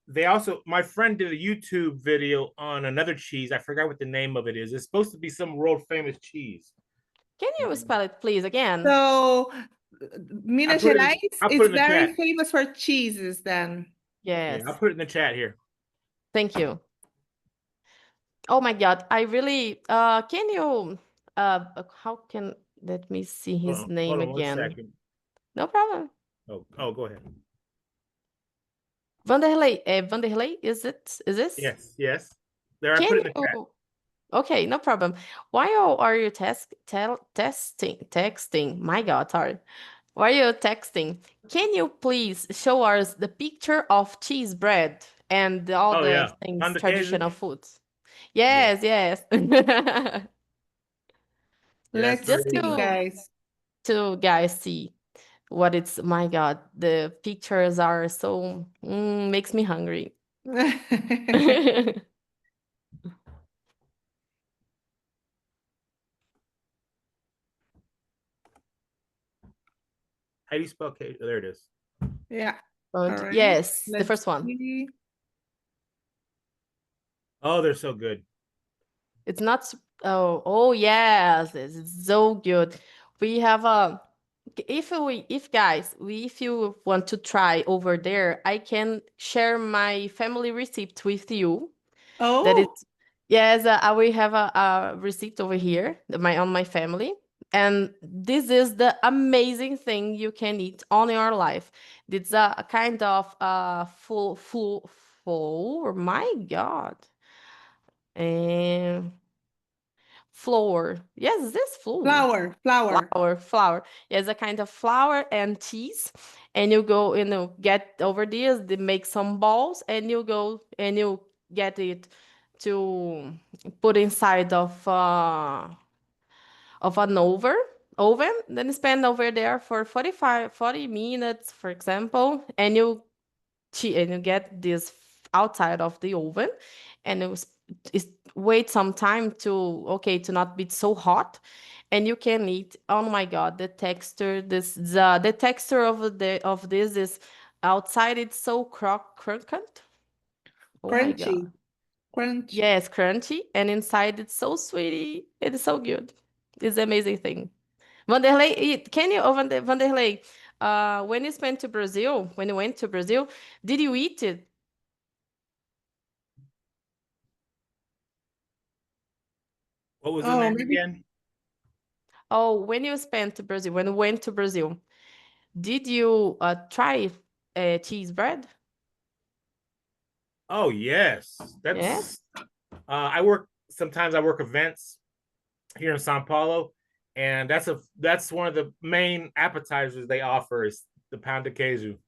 [SPEAKER 3] They also, my friend did a YouTube video on another cheese. I forgot what the name of it is. It's supposed to be some world famous cheese.
[SPEAKER 2] Can you spell it, please, again?
[SPEAKER 1] So, Minas Gerais
[SPEAKER 3] I'll put it
[SPEAKER 1] is
[SPEAKER 3] in the
[SPEAKER 1] very
[SPEAKER 3] chat.
[SPEAKER 1] famous for cheeses then.
[SPEAKER 2] Yes.
[SPEAKER 3] Yeah, I'll put it in the chat here.
[SPEAKER 2] Thank you. Oh my God, I really can you how can let me see his name
[SPEAKER 3] Hold on
[SPEAKER 2] again.
[SPEAKER 3] 1 second.
[SPEAKER 2] No problem.
[SPEAKER 3] Oh, go ahead.
[SPEAKER 2] Vanderlei, is this?
[SPEAKER 3] Yes. There, I
[SPEAKER 2] Can
[SPEAKER 3] put it in the chat.
[SPEAKER 2] you? Okay, no problem. While are you texting? My God, sorry. While you're texting, can you please show us the picture of cheese bread and all
[SPEAKER 3] Oh
[SPEAKER 2] the
[SPEAKER 3] yeah,
[SPEAKER 2] things,
[SPEAKER 3] pão de
[SPEAKER 2] traditional
[SPEAKER 3] queijo.
[SPEAKER 2] foods? Yes.
[SPEAKER 3] Yes,
[SPEAKER 1] Let's
[SPEAKER 2] Just
[SPEAKER 1] see,
[SPEAKER 2] to
[SPEAKER 1] guys.
[SPEAKER 2] guys see what it's. My God, the pictures are so makes me hungry.
[SPEAKER 3] How do you spell queijo? Oh, there it is.
[SPEAKER 1] Yeah.
[SPEAKER 2] All
[SPEAKER 1] right.
[SPEAKER 2] Yes, the
[SPEAKER 1] Let's
[SPEAKER 2] first one.
[SPEAKER 1] see.
[SPEAKER 3] Oh, they're so good.
[SPEAKER 2] It's not. Oh yes, it's so good. We have a. If you want to try over there, I can share my family receipt with you. That is,
[SPEAKER 1] Oh,
[SPEAKER 2] yes, we have a receipt over here, on my family, and this is the amazing thing you can eat on your life. It's a kind of full. Oh my God. And flour. Yes, this flour.
[SPEAKER 1] flour.
[SPEAKER 2] Flour. Yes, a kind of flour and cheese. And you go, get over this, they make some balls, and you go and you get it to put inside of an oven, then spend over there for 40 minutes, for example, and you get this outside of the oven, and wait some time to not be so hot, and you can eat. Oh my God, the texture, the texture of this is outside. It's so croquant. Oh my God.
[SPEAKER 1] Crunchy.
[SPEAKER 2] Yes, crunchy, and inside it's so sweetie. It is so good. It's an amazing thing. Vanderlei, can you, Vanderlei, when you went to Brazil, did you eat it?
[SPEAKER 3] What was the
[SPEAKER 1] Oh,
[SPEAKER 3] name
[SPEAKER 1] maybe.
[SPEAKER 3] again?
[SPEAKER 2] Oh, when you went to Brazil, did you try cheese bread?
[SPEAKER 3] Oh yes,
[SPEAKER 2] Yes.
[SPEAKER 3] sometimes I work events here in Sao Paulo, and that's one of the main appetizers they offer is the pão de queijo.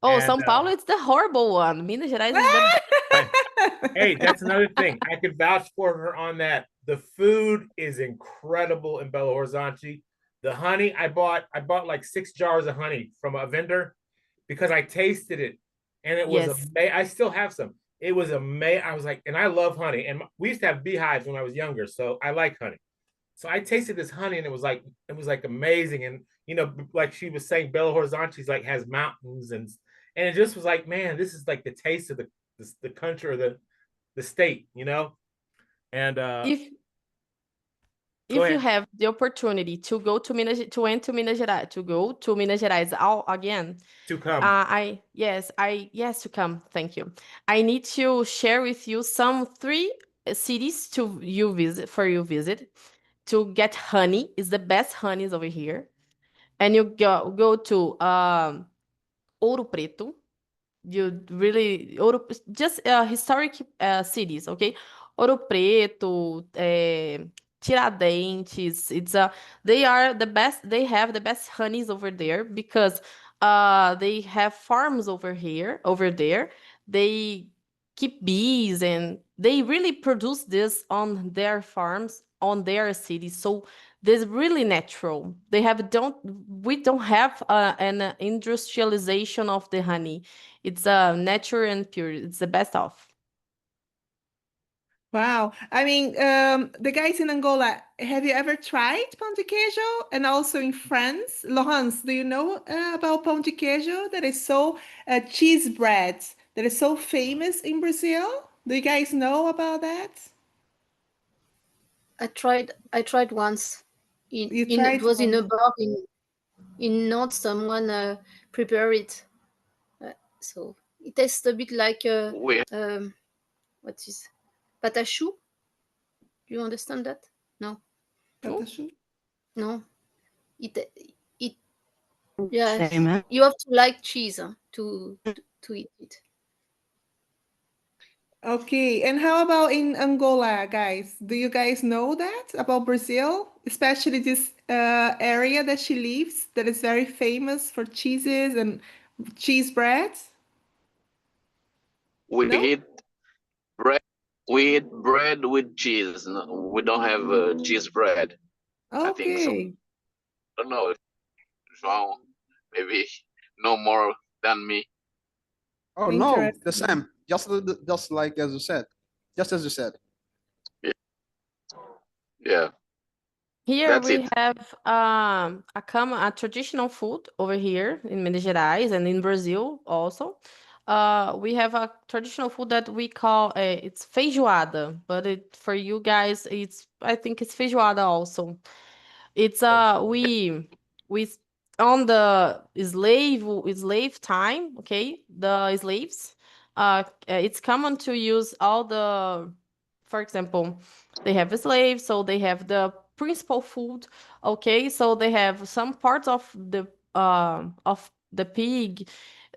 [SPEAKER 2] Oh,
[SPEAKER 3] And
[SPEAKER 2] São Paulo, it's the horrible one. Minas Gerais is the best.
[SPEAKER 3] hey, that's another thing. I could vouch for her on that. The food is incredible in Belo Horizonte. The honey, I bought like 6 jars of honey from a vendor because I tasted it, and it was
[SPEAKER 2] Yes.
[SPEAKER 3] amazing. I still have some. It was amazing. I was like, and I love honey. And we used to have beehives when I was younger, so I like honey. So I tasted this honey, and it was like amazing. And like she was saying, Belo Horizonte's like has mountains, and it just was like, man, this is like the taste of the country or the state, And
[SPEAKER 2] If
[SPEAKER 3] Go
[SPEAKER 2] if you
[SPEAKER 3] ahead.
[SPEAKER 2] have the opportunity to go to Minas Gerais, to go to Minas Gerais all again,
[SPEAKER 3] To come.
[SPEAKER 2] yes, to come. Thank you. I need to share with you some three cities to you visit to get honey. Is the best honeys over here, and you go to Ouro Preto. You really just historic cities, okay? Ouro Preto, Tiradentes. They are the best. They have the best honeys over there because they have farms over there. They keep bees and they really produce this on their farms on their cities. So this is really natural. We don't have an industrialization of the honey. It's natural and pure. It's the best of.
[SPEAKER 1] Wow. I mean, the guys in Angola, have you ever tried pão de queijo? And also in France, Laurence, do you know about pão de queijo? That is so cheese bread that is so famous in Brazil. Do you guys know about that?
[SPEAKER 7] I tried once.
[SPEAKER 1] You
[SPEAKER 7] It
[SPEAKER 1] tried
[SPEAKER 7] was in a
[SPEAKER 1] once.
[SPEAKER 7] bar in Nantes. Someone prepared it, so it tastes a bit like
[SPEAKER 4] We
[SPEAKER 7] what is patachou? Do you understand that? No,
[SPEAKER 1] Patachu?
[SPEAKER 7] no. It yeah.
[SPEAKER 8] Same.
[SPEAKER 7] You have to like cheese to eat it.
[SPEAKER 1] Okay, and how about in Angola, guys? Do you guys know that about Brazil, especially this area that she lives, that is very famous for cheeses and cheese breads?
[SPEAKER 4] we
[SPEAKER 1] No?
[SPEAKER 4] eat bread. We eat bread with cheese. No, we don't have cheese bread. I think so.
[SPEAKER 1] Okay.
[SPEAKER 4] I don't know if João maybe know more than me.
[SPEAKER 5] Oh no, the
[SPEAKER 1] Interesting.
[SPEAKER 5] same. Just like as you said. Just as you said.
[SPEAKER 4] Yeah,
[SPEAKER 2] Here
[SPEAKER 4] that's
[SPEAKER 2] we
[SPEAKER 4] it.
[SPEAKER 2] have a traditional food over here in Minas Gerais and in Brazil also. We have a traditional food that we call it's feijoada, but for you guys I think it's feijoada also. It's we on the slave time, okay? The slaves, it's common to use all the, for example, they have a slave, so they have the principal food, okay? So they have some parts of the pig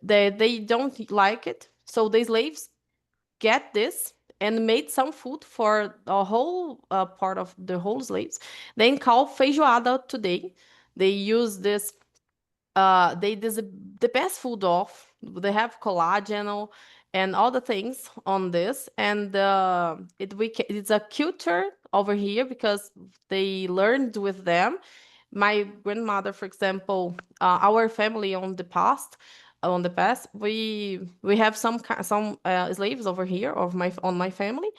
[SPEAKER 2] that they don't like it, so the slaves get this and made some food for a whole part of the whole slaves. Then call feijoada today. They use this. This is the best food of. They have collagen and all the things on this, and it's a culture over here because they learned with them. My grandmother, for example, our family on the past, we have some slaves over here on my family,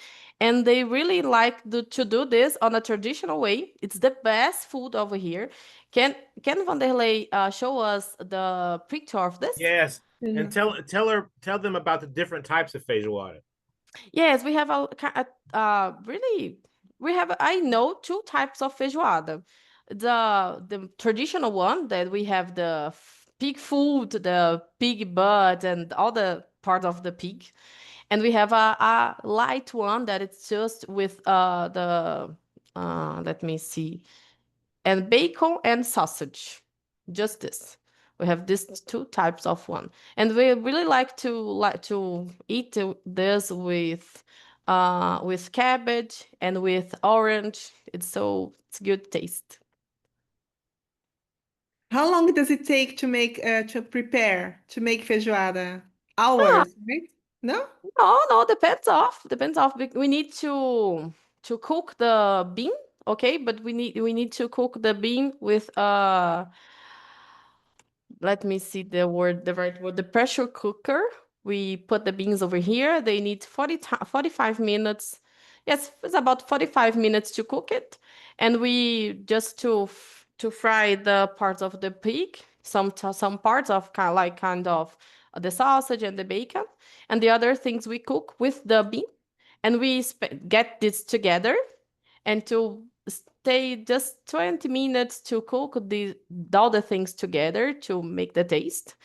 [SPEAKER 2] and they really like to do this on a traditional way. It's the best food over here. Can Vanderlei show us the picture of this?
[SPEAKER 3] Yes.
[SPEAKER 1] Yeah.
[SPEAKER 3] And tell them about the different types of feijoada.
[SPEAKER 2] Yes, we have really I know two types of feijoada. The traditional one that we have the pig foot, the pig butt, and all the part of the pig, and we have a light one that it's just with the let me see, and bacon and sausage, just this. We have these two types of one, and we really like to eat this with cabbage and with orange. It's good taste.
[SPEAKER 1] How long does it take to to make feijoada?
[SPEAKER 2] Ah,
[SPEAKER 1] Hours, right? No?
[SPEAKER 2] no, depends off. We need to cook the bean, okay? But we need to cook the bean with let me see the right word, the pressure cooker. We put the beans over here. They need 45 minutes. Yes, it's about 45 minutes to cook it. And we just to fry the parts of the pig, some parts of kind of the sausage and the bacon, and the other things we cook with the bean. And we get this together and to stay just 20 minutes to cook all the things together to make the taste.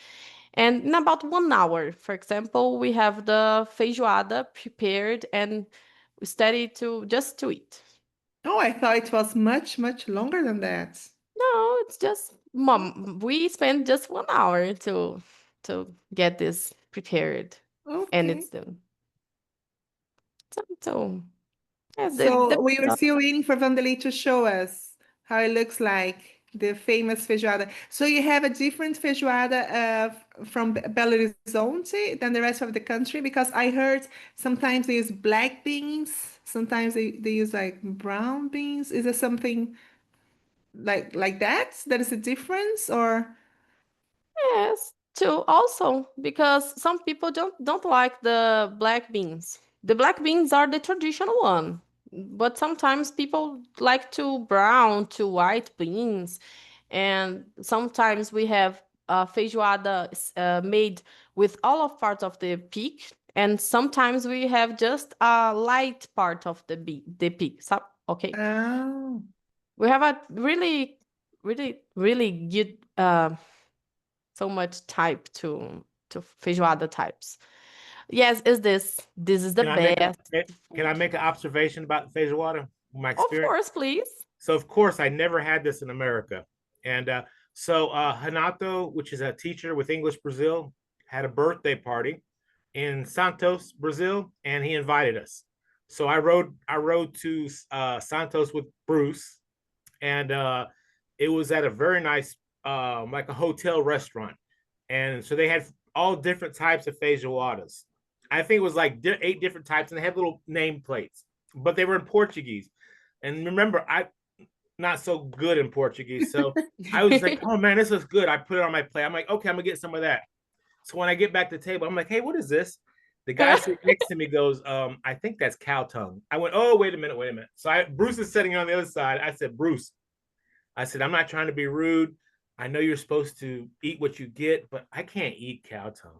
[SPEAKER 2] And in about 1 hour, for example, we have the feijoada prepared and steady to eat.
[SPEAKER 1] Oh, I thought it was much, much longer than that.
[SPEAKER 2] No, it's just we spend just 1 hour to get this prepared and
[SPEAKER 1] Okay.
[SPEAKER 2] it's done. So yes,
[SPEAKER 1] So we were still waiting for Vanderlei to show us how it looks like, the famous feijoada. So you have a different feijoada from Belo Horizonte than the rest of the country? Because I heard sometimes they use black beans, sometimes they use like brown beans. Is there something like that? That is a difference, or?
[SPEAKER 2] Yes, too. Also, because some people don't like the black beans. The black beans are the traditional one, but sometimes people like to brown to white beans, and sometimes we have feijoada made with all of parts of the pig, and sometimes we have just a light part of the pig. So, okay,
[SPEAKER 1] Oh.
[SPEAKER 2] we have a really, really, really good. So much type to feijoada types. Yes, this is the best.
[SPEAKER 3] Can I make an observation about feijoada? My
[SPEAKER 2] Of
[SPEAKER 3] experience.
[SPEAKER 2] course, please.
[SPEAKER 3] So of course I never had this in America, and so Renato, which is a teacher with English Brazil, had a birthday party in Santos, Brazil, and he invited us. So I rode to Santos with Bruce, and it was at a very nice, like a hotel restaurant, and so they had all different types of feijoadas. I think it was like 8 different types, and they had little name plates, but they were in Portuguese. And remember, I'm not so good in Portuguese, so I was like, "Oh man, this looks good." I put it on my plate. I'm like, "Okay, I'm gonna get some of that." So when I get back to the table, I'm like, "Hey, what is this?" The guy sitting next to me goes, "I think that's cow tongue." I went, "Oh, wait a minute." So Bruce is sitting on the other side. I said, "Bruce," I said, "I'm not trying to be rude. I know you're supposed to eat what you get, but I can't eat cow tongue."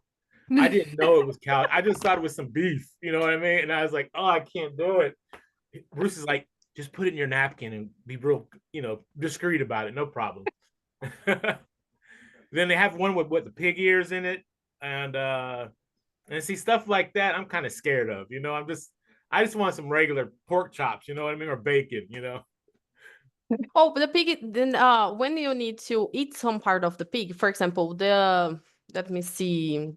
[SPEAKER 3] I didn't know it was cow. I just thought it was some beef. You know what I mean? And I was like, "Oh, I can't do it." Bruce is like, "Just put it in your napkin and be real, discreet about it. No problem." Then they have one with the pig ears in it, and see stuff like that. I'm kind of scared of. I just want some regular pork chops. You know what I mean, or bacon.
[SPEAKER 2] Oh, but the pig, then when you need to eat some part of the pig, for example, let me see,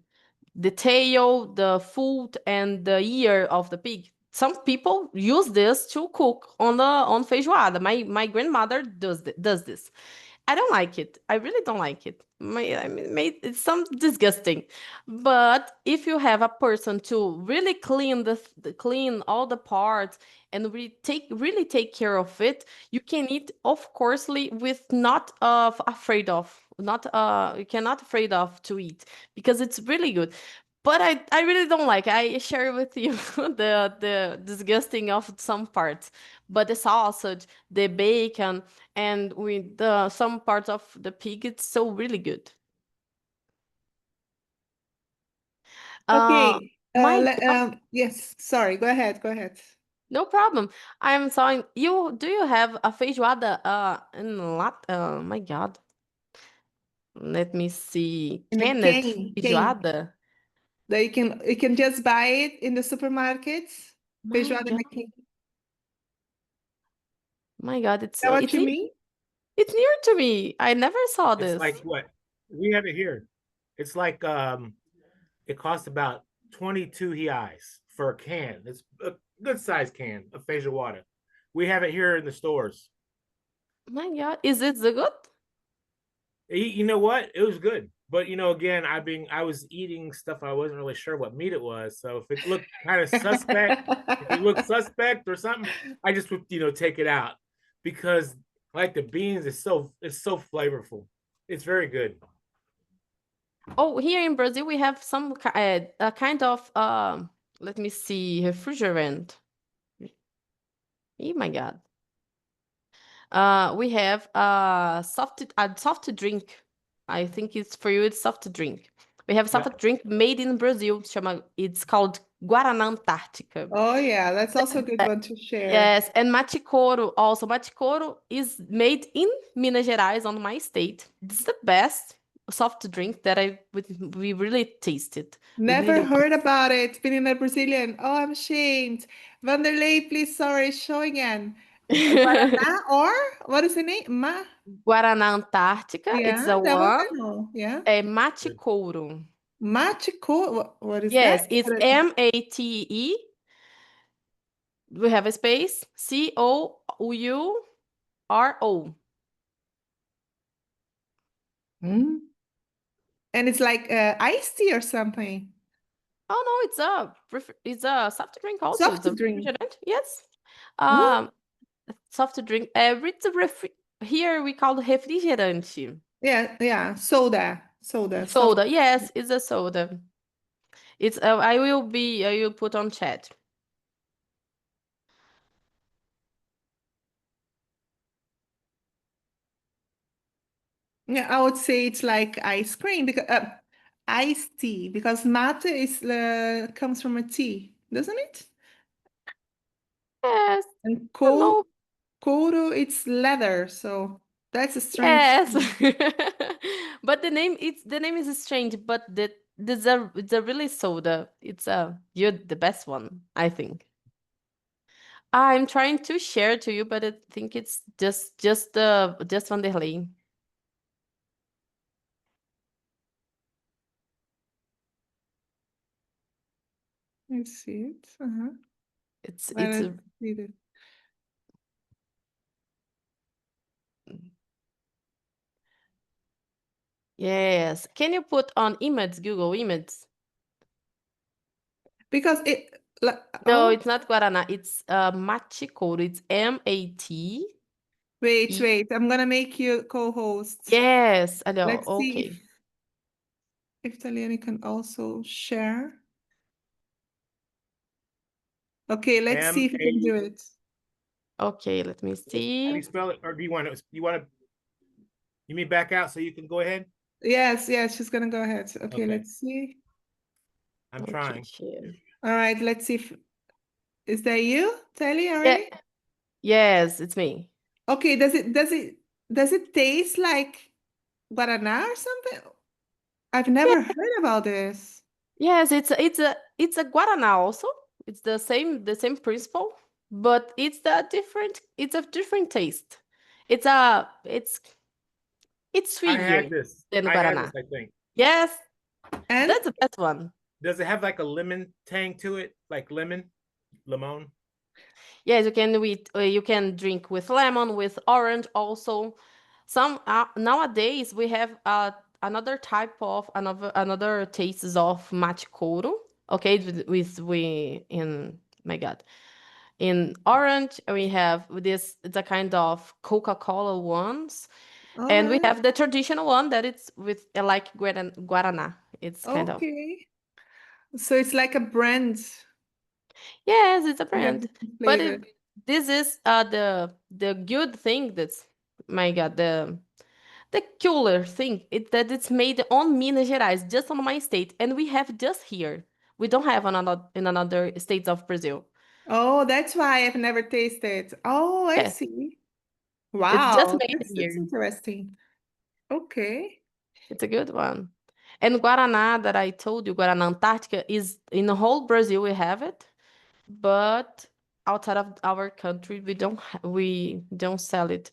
[SPEAKER 2] the tail, the foot, and the ear of the pig. Some people use this to cook on feijoada. My grandmother does this. I don't like it. I really don't like it. It's some disgusting. But if you have a person to really clean all the parts and really take care of it, you can eat, of coursely, with not afraid of, not you cannot afraid of to eat, because it's really good. But I really don't like. I share with you the disgusting of some parts. But the sausage, the bacon, and with some parts of the pig, it's so really good.
[SPEAKER 1] Okay.
[SPEAKER 2] Yes,
[SPEAKER 1] sorry. Go ahead. Go ahead.
[SPEAKER 2] no problem. I'm sorry. Do you have a feijoada my God. Let me see.
[SPEAKER 1] In a
[SPEAKER 2] Canned
[SPEAKER 1] cane.
[SPEAKER 2] feijoada.
[SPEAKER 1] That you can just buy it in the supermarkets.
[SPEAKER 2] My
[SPEAKER 1] Feijoada in a
[SPEAKER 2] God.
[SPEAKER 1] cane.
[SPEAKER 2] My God,
[SPEAKER 1] Is that what you mean?
[SPEAKER 2] It's near to me. I never saw
[SPEAKER 3] It's
[SPEAKER 2] this.
[SPEAKER 3] like what? We have it here. It's like it costs about 22 reais for a can. It's a good sized can of feijoada. We have it here in the stores.
[SPEAKER 2] My God, is it the good?
[SPEAKER 3] You know what? It was good. But again, I was eating stuff I wasn't really sure what meat it was. So if it looked kind of suspect, if it looked suspect or something, I just would, take it out, because like the beans, it's so flavorful. It's very good.
[SPEAKER 2] Oh, here in Brazil, we have some a kind of let me see, refrigerant. Oh my God. We have a soft drink. I think it's for you. It's soft drink. We have soft drink made in Brazil. It's called Guaraná Antártica.
[SPEAKER 1] Oh yeah, that's also a good one to share.
[SPEAKER 2] Yes, and mate couro also. Mate couro is made in Minas Gerais, on my state. It's the best soft drink that we really tasted.
[SPEAKER 1] Never heard about it. Being a Brazilian. Oh, I'm ashamed. Vanderlei, please, sorry, show again. Guaraná or what is the name?
[SPEAKER 2] Guaraná Antártica, it's
[SPEAKER 1] Yeah,
[SPEAKER 2] a
[SPEAKER 1] that one I
[SPEAKER 2] one.
[SPEAKER 1] know. Yeah.
[SPEAKER 2] Mate couro.
[SPEAKER 1] Mate what is
[SPEAKER 2] Yes,
[SPEAKER 1] that?
[SPEAKER 2] it's MATE. We have a space. COURO.
[SPEAKER 1] And it's like iced tea or something.
[SPEAKER 2] Oh no, it's a soft drink also.
[SPEAKER 1] Soft
[SPEAKER 2] It's a
[SPEAKER 1] drink.
[SPEAKER 2] refrigerant. Yes.
[SPEAKER 1] What?
[SPEAKER 2] Soft drink. It's a here we call it refrigerante.
[SPEAKER 1] Yeah. Soda.
[SPEAKER 2] Soda. Yes, it's a soda. It's I will put on chat.
[SPEAKER 1] Yeah, I would say it's like ice cream because iced tea because mate is comes from a tea, doesn't it?
[SPEAKER 2] Yes.
[SPEAKER 1] And
[SPEAKER 2] No.
[SPEAKER 1] couro, it's leather, so that's a strange.
[SPEAKER 2] Yes. But the name is strange, but it's a really soda. It's you're the best one, I think. I'm trying to share to you, but I think it's just Vanderlei.
[SPEAKER 1] Let's see it.
[SPEAKER 2] It's
[SPEAKER 1] see it.
[SPEAKER 2] Yes. Can you put on image, Google Images?
[SPEAKER 1] Because it
[SPEAKER 2] No, it's not Guaraná. It's mate couro. It's MAT.
[SPEAKER 1] Wait. I'm gonna make you co-host.
[SPEAKER 2] Yes. I know.
[SPEAKER 1] Let's see
[SPEAKER 2] Okay.
[SPEAKER 1] if Talleyrane can also share. Okay, let's see if we can do it.
[SPEAKER 2] Okay, let me
[SPEAKER 3] How do
[SPEAKER 2] see.
[SPEAKER 3] you spell it? Or do you want to you mean back out so you can go ahead?
[SPEAKER 1] Yes, she's gonna go ahead. Okay,
[SPEAKER 3] Okay.
[SPEAKER 1] let's see.
[SPEAKER 3] I'm trying.
[SPEAKER 1] All right, let's see if is that you, Telly, already?
[SPEAKER 2] Yeah. Yes, it's me.
[SPEAKER 1] Okay, does it taste like guaraná or something? I've never heard about this.
[SPEAKER 2] Yes, it's a Guaraná also. It's the same principle, but it's a different taste. It's sweeter
[SPEAKER 3] I had this.
[SPEAKER 2] than
[SPEAKER 3] I had
[SPEAKER 2] Guaraná.
[SPEAKER 3] this, I think.
[SPEAKER 2] Yes,
[SPEAKER 1] And
[SPEAKER 2] that's the best one.
[SPEAKER 3] Does it have like a lemon tang to it? Like lemon?
[SPEAKER 2] Yes, you can drink with lemon, with orange also. Some nowadays we have another type of another tastes of mate couro. Okay, my God, in orange we have this. It's a kind of Coca-Cola ones, and we have the traditional one that it's with like Guaraná. It's kind of
[SPEAKER 1] okay. So it's like a brand.
[SPEAKER 2] yes, it's a
[SPEAKER 1] You have
[SPEAKER 2] brand, but
[SPEAKER 1] flavor.
[SPEAKER 2] this is the good thing that's my God the cooler thing is that it's made on Minas Gerais, just on my state, and we have just here. We don't have in another states of Brazil.
[SPEAKER 1] Oh, that's why I've never tasted. Oh, I
[SPEAKER 2] Yeah,
[SPEAKER 1] see.
[SPEAKER 2] it's just
[SPEAKER 1] Wow,
[SPEAKER 2] made
[SPEAKER 1] that's
[SPEAKER 2] here.
[SPEAKER 1] interesting. Okay.
[SPEAKER 2] It's a good one. And Guaraná that I told you, Guaraná Antártica, is in the whole Brazil we have it, but outside of our country we don't sell it.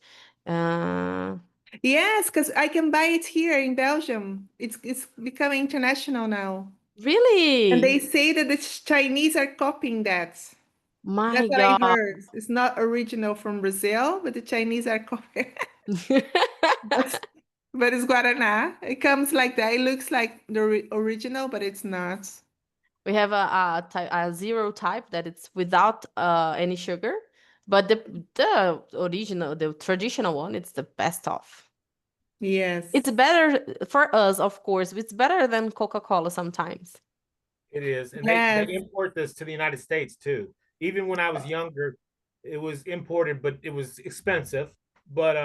[SPEAKER 1] Yes, because I can buy it here in Belgium. It's becoming international now. And they
[SPEAKER 2] Really?
[SPEAKER 1] say that the Chinese are copying that.
[SPEAKER 2] My
[SPEAKER 1] That's what I
[SPEAKER 2] God.
[SPEAKER 1] heard. It's not original from Brazil, but the Chinese are copying. But it's Guaraná. It comes like that. It looks like the original, but it's not.
[SPEAKER 2] We have a zero type that it's without any sugar, but the original, the traditional one, it's the best of.
[SPEAKER 1] Yes.
[SPEAKER 2] It's better for us, of course. It's better than Coca-Cola sometimes.
[SPEAKER 3] It is. And
[SPEAKER 1] Yes.
[SPEAKER 3] they import this to the United States too. Even when I was younger, it was imported, but it was expensive. But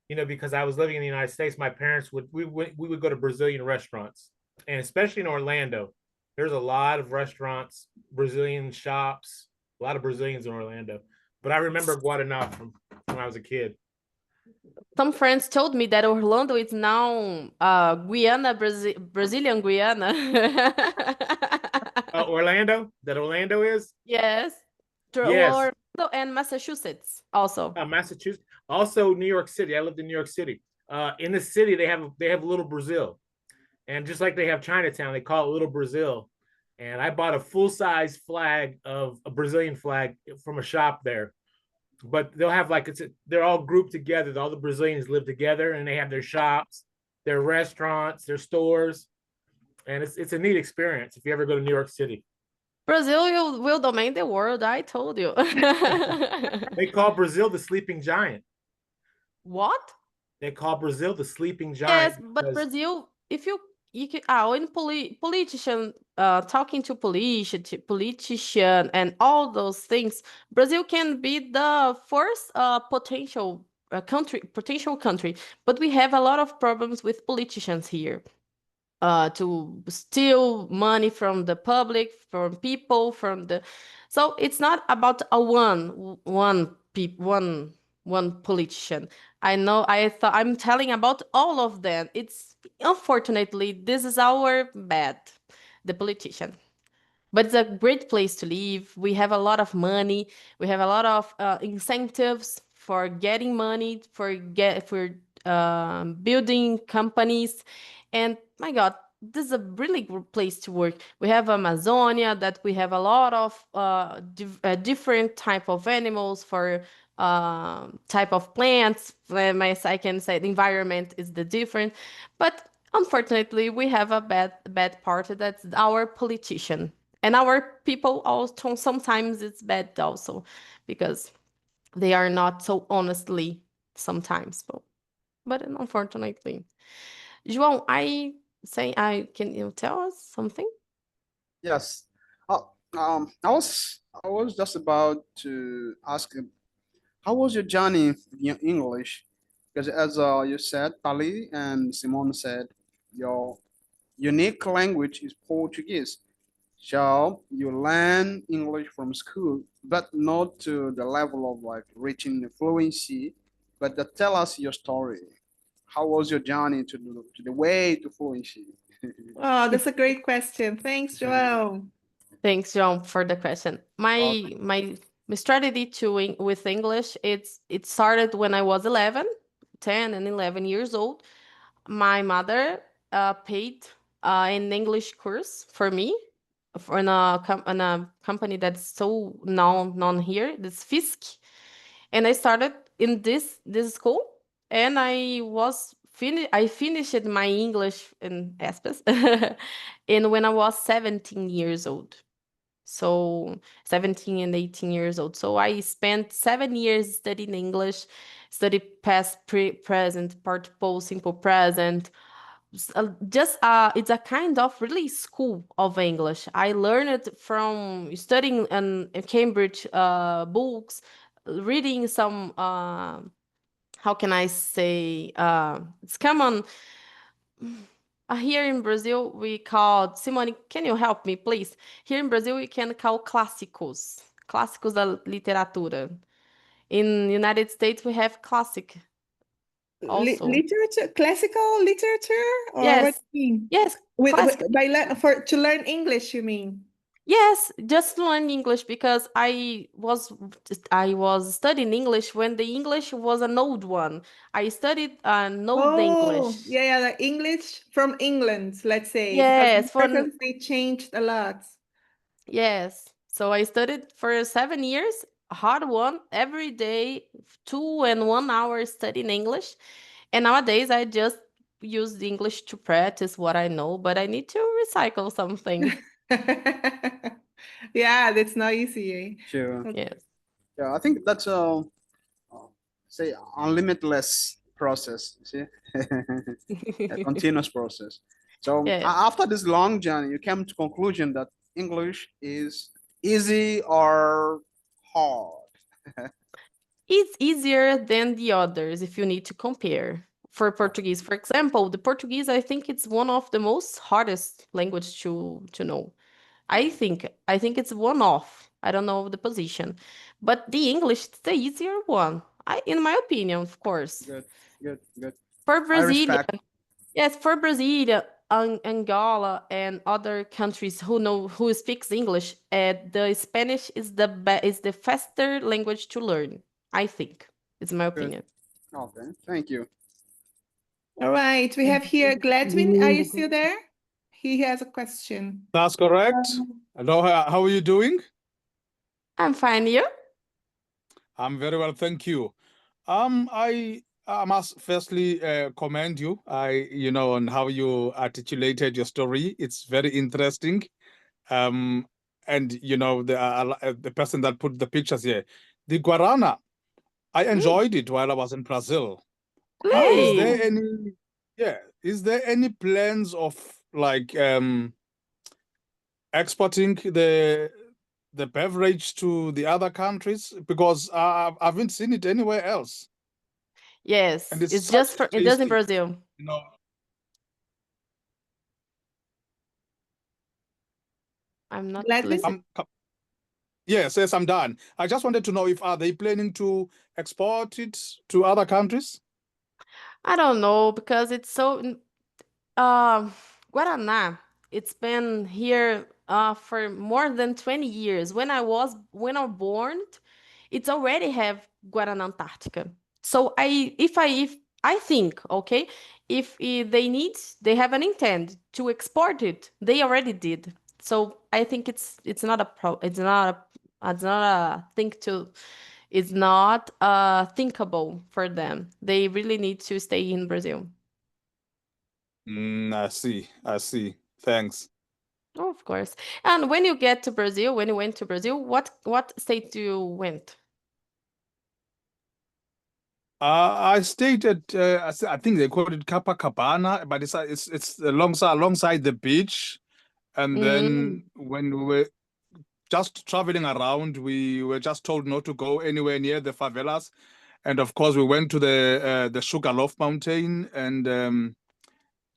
[SPEAKER 3] you know, because I was living in the United States, my parents we would go to Brazilian restaurants, and especially in Orlando, there's a lot of restaurants, Brazilian shops, a lot of Brazilians in Orlando. But I remember Guaraná from when I was a kid.
[SPEAKER 2] Some friends told me that Orlando is now Guyana, Brazilian Guyana.
[SPEAKER 3] Orlando? That Orlando is?
[SPEAKER 2] Yes.
[SPEAKER 3] Yes.
[SPEAKER 2] Orlando and Massachusetts also.
[SPEAKER 3] Massachusetts. Also New York City. I lived in New York City. In the city, they have Little Brazil. And just like they have Chinatown, they call it Little Brazil. And I bought a full-size flag of a Brazilian flag from a shop there. But they'll have like they're all grouped together. All the Brazilians live together, and they have their shops, their restaurants, their stores, and it's a neat experience if you ever go to New York City.
[SPEAKER 2] Brazil will domain the world. I told you.
[SPEAKER 3] They call Brazil the sleeping giant.
[SPEAKER 2] What?
[SPEAKER 3] They call Brazil the sleeping giant.
[SPEAKER 2] Yes, but Brazil, if you can, when politician talking to politician and all those things, Brazil can be the first potential country, but we have a lot of problems with politicians here. To steal money from the public, from people, so it's not about a one politician. I know. I'm telling about all of them. It's unfortunately this is our bad, the politician. But it's a great place to live. We have a lot of money. We have a lot of incentives for getting money, for building companies. And my God, this is a really good place to work. We have Amazonia, that we have a lot of different type of animals for type of plants. I can say the environment is the different. But unfortunately, we have a bad part. That's our politician. And our people also, sometimes it's bad also, because they are not so honestly sometimes. But unfortunately. João, can you tell us something?
[SPEAKER 5] Yes. I was just about to ask him, how was your journey in English? Because as you said, Tali and Simone said, your unique language is Portuguese. So you learn English from school, but not to the level of like reaching the fluency. But tell us your story. How was your journey to the way to fluency?
[SPEAKER 1] Oh, that's a great question. Thanks, Joel.
[SPEAKER 2] Thanks, João, for the question. My strategy with English, it started when I was 10 and 11 years old. My mother paid an English course for me in a company that's so known here, this Fisk. And I started in this school, and I finished my English in Espes and when I was 17 years old. So 17 and 18 years old. So I spent 7 years studying English, study past, present, participle, simple present. It's a kind of really school of English. I learned it from studying in Cambridge books, reading some how can I say, it's common here in Brazil. We call, Simone, can you help me, please? Here in Brazil, we can call clássicos da literatura. In United States, we have classic also.
[SPEAKER 1] Literature, classical literature, or
[SPEAKER 2] Yes.
[SPEAKER 1] what do you mean?
[SPEAKER 2] Yes,
[SPEAKER 1] To learn English, you mean?
[SPEAKER 2] yes, just to learn English, because I was studying English when the English was an old one. I studied an old English.
[SPEAKER 1] Yeah, like English from England, let's say.
[SPEAKER 2] Yes,
[SPEAKER 1] Because they changed a lot.
[SPEAKER 2] Yes. So I studied for 7 years, a hard one, every day, 2 and 1 hour studying English. And nowadays I just use the English to practice what I know, but I need to recycle something.
[SPEAKER 1] Yeah, that's not easy.
[SPEAKER 5] Sure.
[SPEAKER 2] Yes.
[SPEAKER 5] Yeah, I think that's say unlimitless process. You see, a continuous process. So
[SPEAKER 2] Yeah.
[SPEAKER 5] after this long journey, you came to conclusion that English is easy or hard.
[SPEAKER 2] It's easier than the others if you need to compare. For Portuguese, for example, the Portuguese, I think it's one of the most hardest language to know. I think it's one off. I don't know the position, but the English is the easier one. In my opinion, of course.
[SPEAKER 5] Good, good, good.
[SPEAKER 2] For
[SPEAKER 5] I
[SPEAKER 2] Brazilian,
[SPEAKER 5] respect.
[SPEAKER 2] yes, for Brazil, Angola, and other countries who speaks English, the Spanish is the faster language to learn. I think it's my
[SPEAKER 5] Good.
[SPEAKER 2] opinion.
[SPEAKER 5] Okay, thank you.
[SPEAKER 1] All right, we have here Gladwin. Are you still there? He has a question.
[SPEAKER 8] That's correct. Hello, how are you doing?
[SPEAKER 2] I'm fine. You?
[SPEAKER 8] I'm very well, thank you. I must firstly commend you. On how you articulated your story. It's very interesting. And the person that put the pictures here, the guarana. I enjoyed it while I was in Brazil. Is there
[SPEAKER 2] Really?
[SPEAKER 8] Is there any plans of like exporting the beverage to the other countries? Because I haven't seen it anywhere else.
[SPEAKER 2] Yes,
[SPEAKER 8] And it's
[SPEAKER 2] it's
[SPEAKER 8] such
[SPEAKER 2] just
[SPEAKER 8] a
[SPEAKER 2] it's just in
[SPEAKER 8] tasty,
[SPEAKER 2] Brazil.
[SPEAKER 8] you know.
[SPEAKER 2] I'm not
[SPEAKER 1] Gladwin?
[SPEAKER 2] listening.
[SPEAKER 8] Yes, I'm done. I just wanted to know if are they planning to export it to other countries?
[SPEAKER 2] I don't know because it's so Guaraná, it's been here for more than 20 years. When I was born, it's already have Guaraná Antarctica. So if I think, okay, if they have an intent to export it, they already did. So I think it's not a thing to it's not thinkable for them. They really need to stay in Brazil.
[SPEAKER 8] I see. Thanks.
[SPEAKER 2] Oh, of course. And when you went to Brazil, what state you went?
[SPEAKER 8] I stayed at I think they call it Copacabana, but it's alongside the beach. And
[SPEAKER 2] Mm,
[SPEAKER 8] then when we were just traveling around, we were just told not to go anywhere near the favelas. And of course, we went to the Sugarloaf Mountain and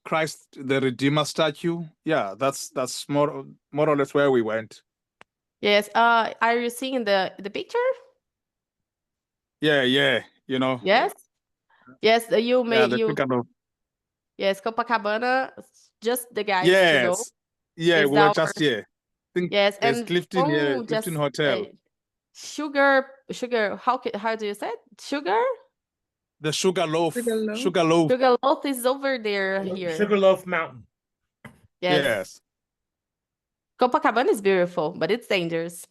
[SPEAKER 8] Christ the Redeemer statue. Yeah, that's more or less where we went.
[SPEAKER 2] yes. Are you seeing the picture?
[SPEAKER 8] Yeah.
[SPEAKER 2] Yes. Yes. You may
[SPEAKER 8] Yeah, the
[SPEAKER 2] you
[SPEAKER 8] Sugarloaf.
[SPEAKER 2] yes. Copacabana. Just the guys to know
[SPEAKER 8] Yes. Yeah,
[SPEAKER 2] is
[SPEAKER 8] we were
[SPEAKER 2] our
[SPEAKER 8] just here. I think
[SPEAKER 2] yes.
[SPEAKER 8] there's
[SPEAKER 2] And
[SPEAKER 8] Clifton here, Clifton
[SPEAKER 2] just
[SPEAKER 8] Hotel.
[SPEAKER 2] sugar. How do you say it? Sugar.
[SPEAKER 8] The Sugarloaf.
[SPEAKER 1] Sugarloaf.
[SPEAKER 8] Sugarloaf.
[SPEAKER 2] Sugarloaf is over there here.
[SPEAKER 3] Sugarloaf Mountain.
[SPEAKER 2] Yes.
[SPEAKER 8] Yes.
[SPEAKER 2] Copacabana is beautiful, but it's dangerous.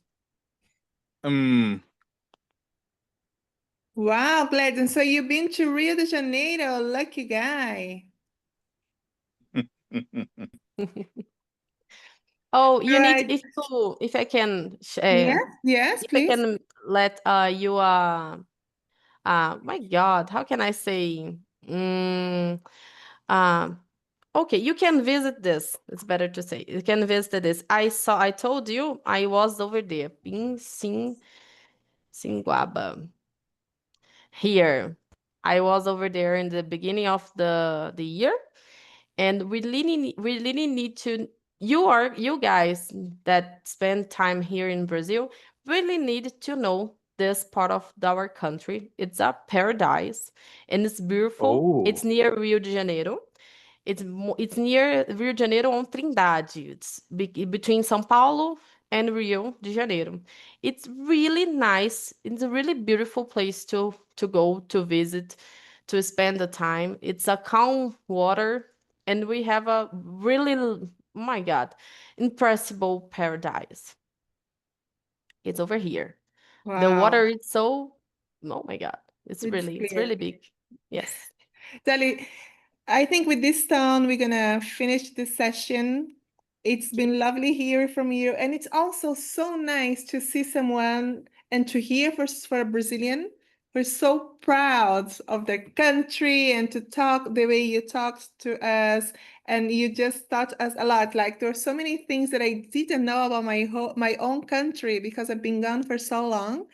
[SPEAKER 1] Wow, Gladwin. So you've been to Rio de Janeiro. Lucky guy.
[SPEAKER 2] Oh, you need
[SPEAKER 1] Right.
[SPEAKER 2] if I can
[SPEAKER 1] Yes,
[SPEAKER 2] if I
[SPEAKER 1] please.
[SPEAKER 2] can let you my God, how can I say okay, you can visit this. It's better to say you can visit this. I told you I was over there in Singuaba. Here. I was over there in the beginning of the year. And we really need to you guys that spend time here in Brazil really need to know this part of our country. It's a paradise and it's beautiful.
[SPEAKER 8] Oh.
[SPEAKER 2] It's near Rio de Janeiro. It's near Rio de Janeiro on Trindade. It's between São Paulo and Rio de Janeiro. It's really nice. It's a really beautiful place to go to visit, to spend the time. It's a calm water, and we have a really, my God, impressible paradise. It's over here. The
[SPEAKER 1] Wow.
[SPEAKER 2] water is so, oh my God, it's
[SPEAKER 1] It's
[SPEAKER 2] really
[SPEAKER 1] clear.
[SPEAKER 2] big. Yes.
[SPEAKER 1] Tali, I think with this tone, we're gonna finish this session. It's been lovely hearing from you, and it's also so nice to see someone and to hear for a Brazilian We're so proud of the country and to talk the way you talked to us, and you just taught us a lot. Like there are so many things that I didn't know about my own country because I've been gone for so long.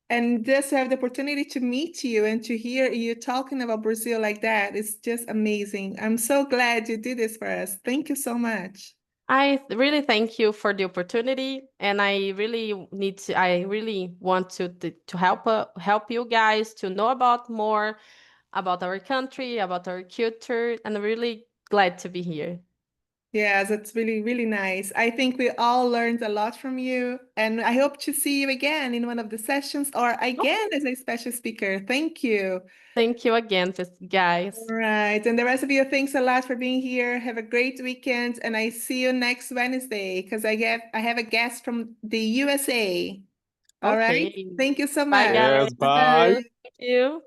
[SPEAKER 1] And just to have the opportunity to meet you and to hear you talking about Brazil like that, it's just amazing. I'm so glad you did this for us. Thank you so much.
[SPEAKER 2] I really thank you for the opportunity, and I really want to help you guys to know about more about our country, about our culture, and I'm really glad to be here.
[SPEAKER 1] Yes, it's really, really nice. I think we all learned a lot from you, and I hope to see you again in one of the sessions or again as a special speaker. Thank you.
[SPEAKER 2] Thank you again, guys.
[SPEAKER 1] All right. And the rest of you, thanks a lot for being here. Have a great weekend, and I see you next Wednesday because I have a guest from the USA. All right.
[SPEAKER 2] Okay.
[SPEAKER 1] Thank you so
[SPEAKER 2] Bye,
[SPEAKER 1] much.
[SPEAKER 2] guys.
[SPEAKER 8] Yes, bye.
[SPEAKER 2] Thank you.